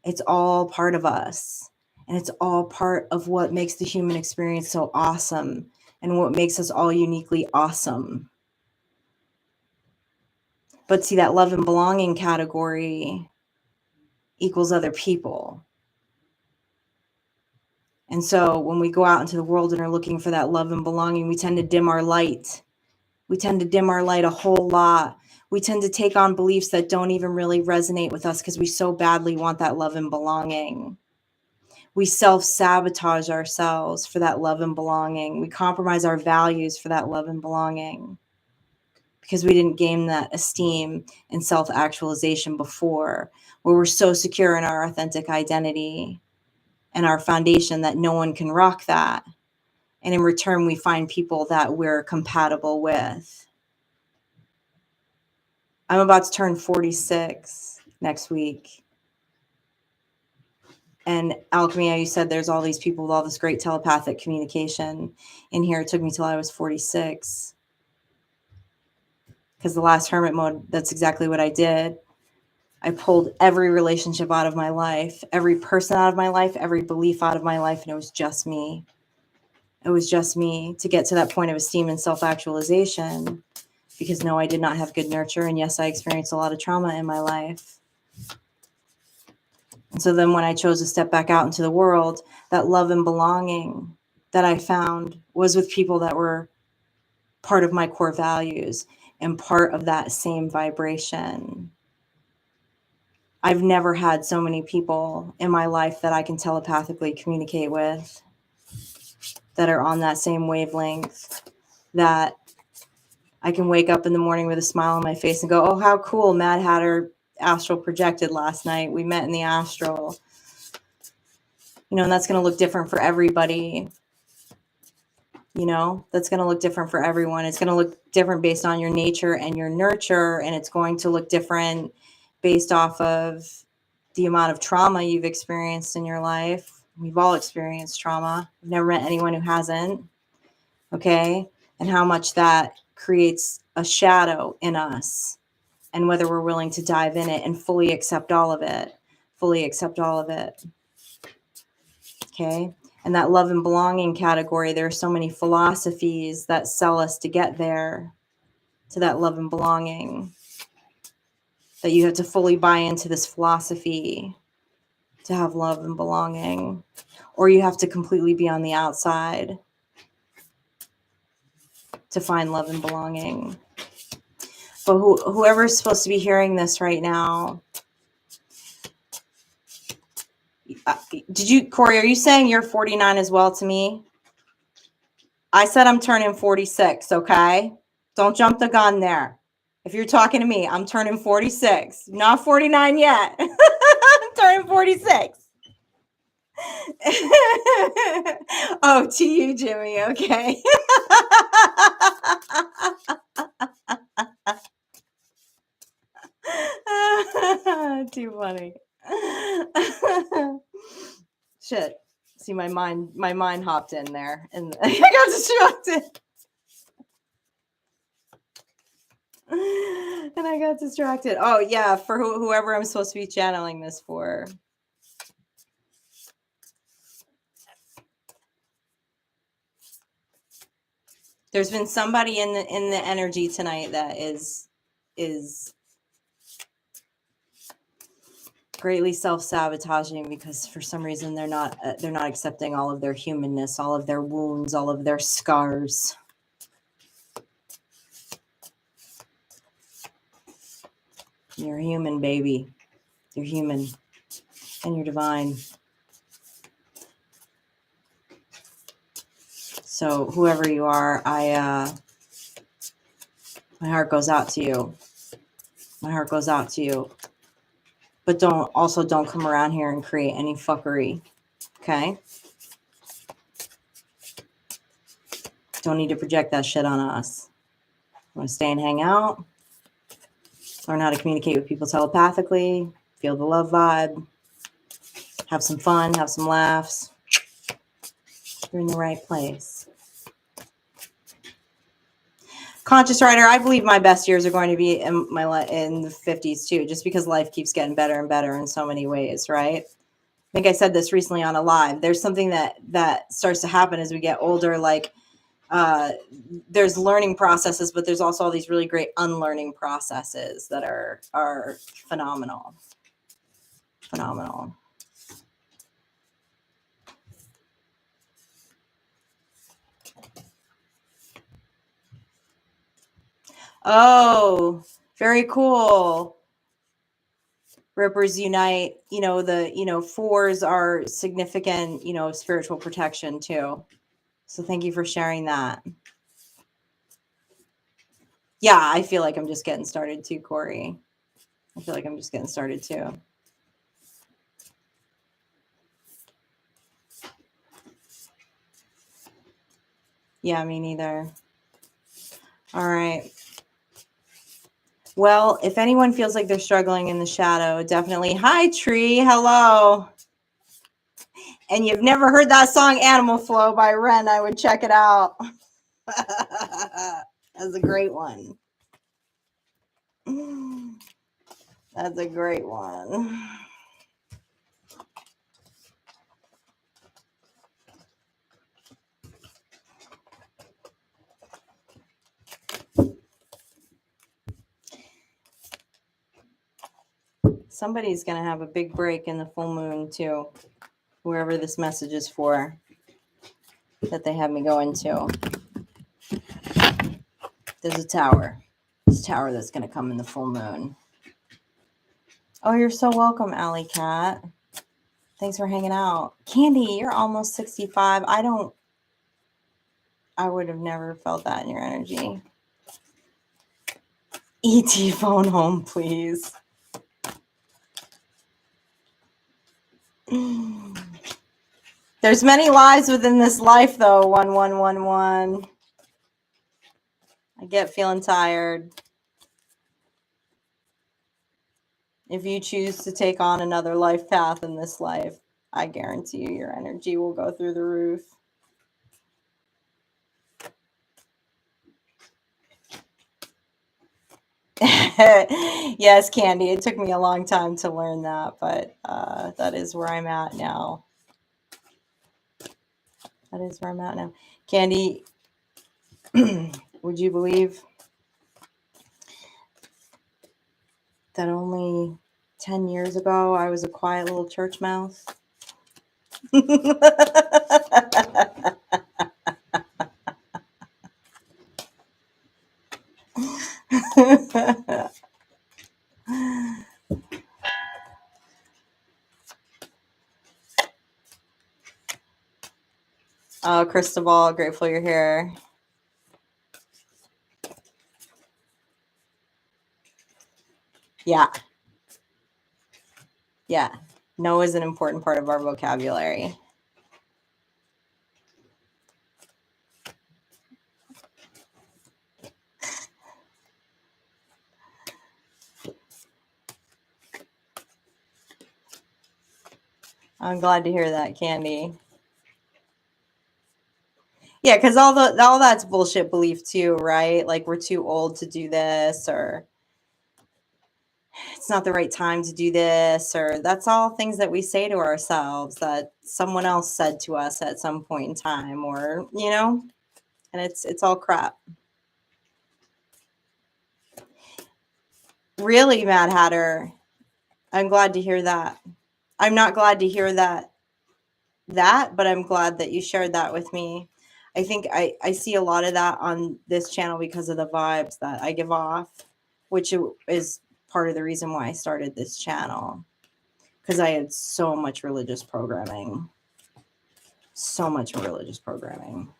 It's all part of us. And it's all part of what makes the human experience so awesome and what makes us all uniquely awesome. But see, that love and belonging category equals other people. And so when we go out into the world and are looking for that love and belonging, we tend to dim our light. We tend to dim our light a whole lot. We tend to take on beliefs that don't even really resonate with us because we so badly want that love and belonging. We self-sabotage ourselves for that love and belonging. We compromise our values for that love and belonging because we didn't gain that esteem and self-actualization before, where we're so secure in our authentic identity and our foundation that no one can rock that. And in return, we find people that we're compatible with. I'm about to turn 46 next week. And Alchemy, you said there's all these people with all this great telepathic communication in here. It took me till I was 46. Because the last hermit mode, that's exactly what I did. I pulled every relationship out of my life, every person out of my life, every belief out of my life, and it was just me. It was just me to get to that point of esteem and self-actualization. Because no, I did not have good nurture. And yes, I experienced a lot of trauma in my life. And so then when I chose to step back out into the world, that love and belonging that I found was with people that were part of my core values and part of that same vibration. I've never had so many people in my life that I can telepathically communicate with that are on that same wavelength, that I can wake up in the morning with a smile on my face and go, oh, how cool, Mad Hatter astral projected last night. We met in the astral. And that's going to look different for everybody. That's going to look different for everyone. It's going to look different based on your nature and your nurture. And it's going to look different based off of the amount of trauma you've experienced in your life. We've all experienced trauma. I've never met anyone who hasn't. Okay. And how much that creates a shadow in us, and whether we're willing to dive in it and fully accept all of it. Okay. And that love and belonging category, there are so many philosophies that sell us to get there, to that love and belonging, that you have to fully buy into this philosophy. to have love and belonging, or you have to completely be on the outside to find love and belonging. But whoever's supposed to be hearing this right now, Corey, are you saying you're 49 as well to me? I said I'm turning 46, okay? Don't jump the gun there. If you're talking to me, I'm turning 46. Not 49 yet. I'm turning 46. Oh, to you, Jimmy, okay. Too funny. Shit. See, my mind hopped in there and I got distracted. And I got distracted. Oh, yeah, for whoever I'm supposed to be channeling this for. There's been somebody in the energy tonight that is greatly self-sabotaging because for some reason they're not accepting all of their humanness, all of their wounds, all of their scars. You're human, baby. You're human. And you're divine. So whoever you are, my heart goes out to you. My heart goes out to you. But don't come around here and create any fuckery. Okay? Don't need to project that shit on us. Want to stay and hang out? Learn how to communicate with people telepathically. Feel the love vibe. Have some fun. Have some laughs. You're in the right place. Conscious writer, I believe my best years are going to be in the 50s too, just because life keeps getting better and better in so many ways, right? I think I said this recently on a live. There's something that starts to happen as we get older, like there's learning processes, but there's also all these really great unlearning processes that are phenomenal. Phenomenal. Oh, very cool. Rippers unite. Fours are significant, spiritual protection too. So thank you for sharing that. Yeah, I feel like I'm just getting started too, Corey. I feel like I'm just getting started too. Yeah, me neither. All right. Well, if anyone feels like they're struggling in the shadow, definitely. Hi, Tree. Hello. And you've never heard that song Animal Flow by Ren, I would check it out. That's a great one. That's a great one. Somebody's going to have a big break in the full moon too, wherever this message is for, that they have me go into. There's a tower. This tower that's going to come in the full moon. Oh, you're so welcome, Alley Cat. Thanks for hanging out. Candy, you're almost 65. I would have never felt that in your energy. E.T. phone home, please. There's many lives within this life, though. 1111. I get feeling tired. If you choose to take on another life path in this life, I guarantee you your energy will go through the roof. Yes, Candy, it took me a long time to learn that, but that is where I'm at now. That is where I'm at now. Candy, would you believe that only 10 years ago, I was a quiet little church mouse. Oh, Cristobal, grateful you're here. Yeah. Yeah. No is an important part of our vocabulary. I'm glad to hear that, Candy. Yeah, because all that's bullshit belief too, right? Like we're too old to do this, or it's not the right time to do this, or that's all things that we say to ourselves that someone else said to us at some point in time, or and it's all crap. Really, Mad Hatter, I'm glad to hear that. I'm not glad to hear that, but I'm glad that you shared that with me. I think I see a lot of that on this channel because of the vibes that I give off, which is part of the reason why I started this channel, because I had so much religious programming. So much religious programming.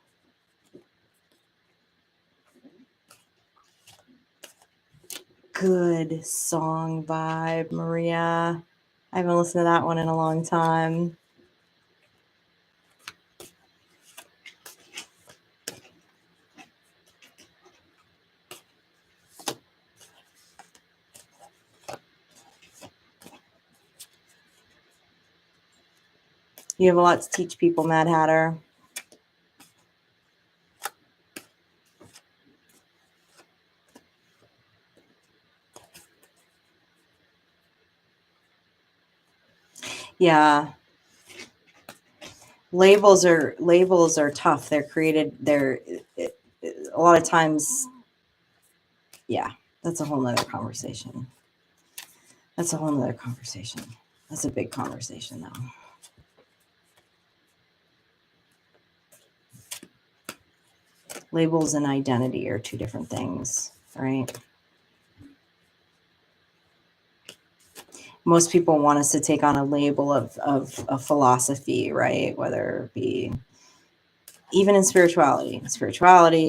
Good song vibe, Maria. I haven't listened to that one in a long time. You have a lot to teach people, Mad Hatter. Yeah. Labels are tough. They're created. A lot of times. Yeah, that's a whole nother conversation. That's a big conversation, though. Labels and identity are two different things, right? Most people want us to take on a label of a philosophy, right? Whether it be even in spirituality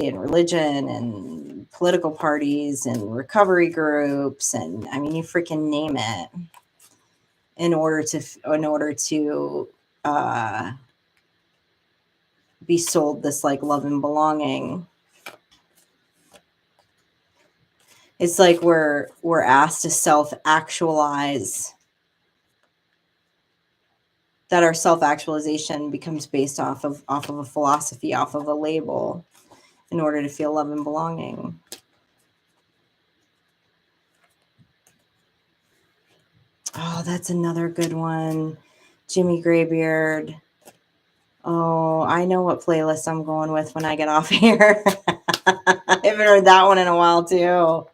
and religion and political parties and recovery groups, and I mean, you freaking name it, in order to be sold this like love and belonging. It's like we're asked to self-actualize, that our self-actualization becomes based off of a philosophy, off of a label, in order to feel love and belonging. Oh, that's another good one. Jimmy Graybeard. Oh, I know what playlist I'm going with when I get off here. I haven't heard that one in a while, too.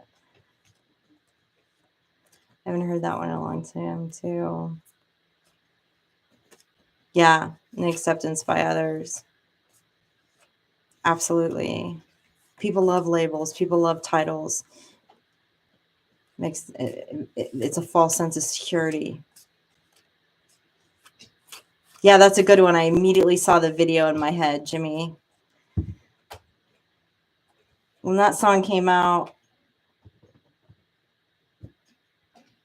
I haven't heard that one in a long time, too. Yeah, and acceptance by others. Absolutely. People love labels. People love titles. It's a false sense of security. Yeah, that's a good one. I immediately saw the video in my head, Jimmy. When that song came out,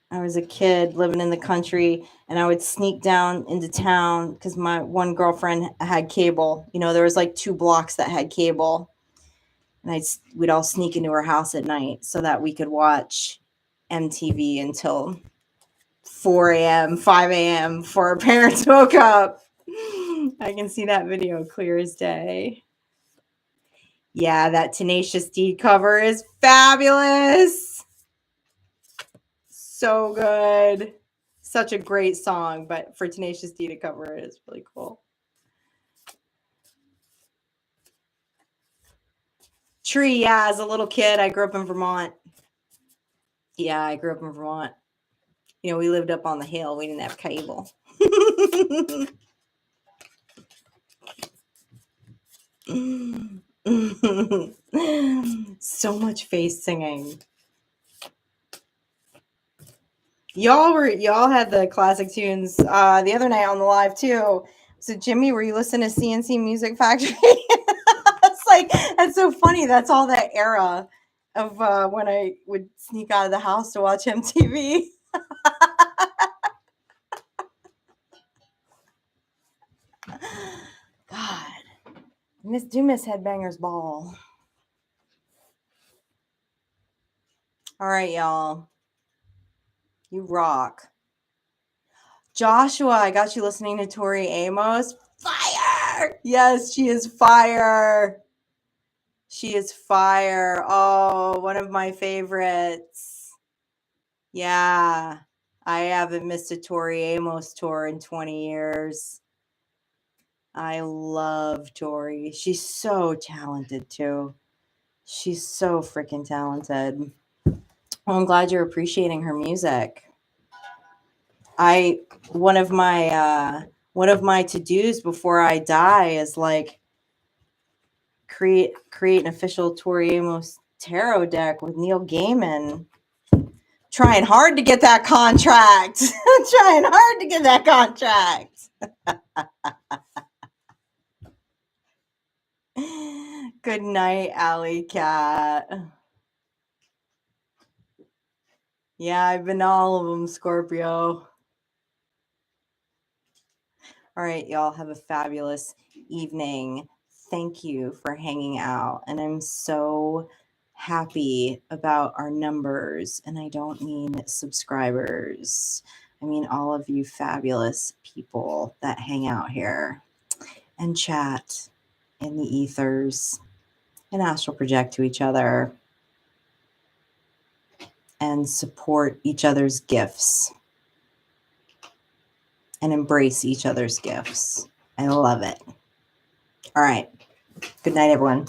I was a kid living in the country, and I would sneak down into town because my one girlfriend had cable. There was like 2 blocks that had cable, and we'd all sneak into her house at night so that we could watch MTV until 4 a.m., 5 a.m. before our parents woke up. I can see that video clear as day. Yeah, that Tenacious D cover is fabulous. So good. Such a great song, but for Tenacious D to cover it is really cool. Tree, yeah, as a little kid, I grew up in Vermont. Yeah, I grew up in Vermont. You know, we lived up on the hill. We didn't have cable. So much face singing. Y'all had the classic tunes the other night on the live too. So Jimmy, were you listening to CNC Music Factory? It's like, that's so funny. That's all that era of when I would sneak out of the house to watch MTV. God, miss Headbangers Ball. All right, y'all. You rock. Joshua, I got you listening to Tori Amos. Fire! Yes, she is fire. She is fire. Oh, one of my favorites. Yeah. I haven't missed a Tori Amos tour in 20 years. I love Tori. She's so talented too. She's so freaking talented. Well, I'm glad you're appreciating her music. One of my to-dos before I die is like create an official Tori Amos tarot deck with Neil Gaiman. Trying hard to get that contract. Trying hard to get that contract. Good night, Alley Cat. Yeah, I've been to all of them, Scorpio. All right, y'all have a fabulous evening. Thank you for hanging out. And I'm so happy about our numbers. And I don't mean subscribers. I mean all of you fabulous people that hang out here and chat in the ethers and astral project to each other and support each other's gifts and embrace each other's gifts. I love it. All right. Good night, everyone.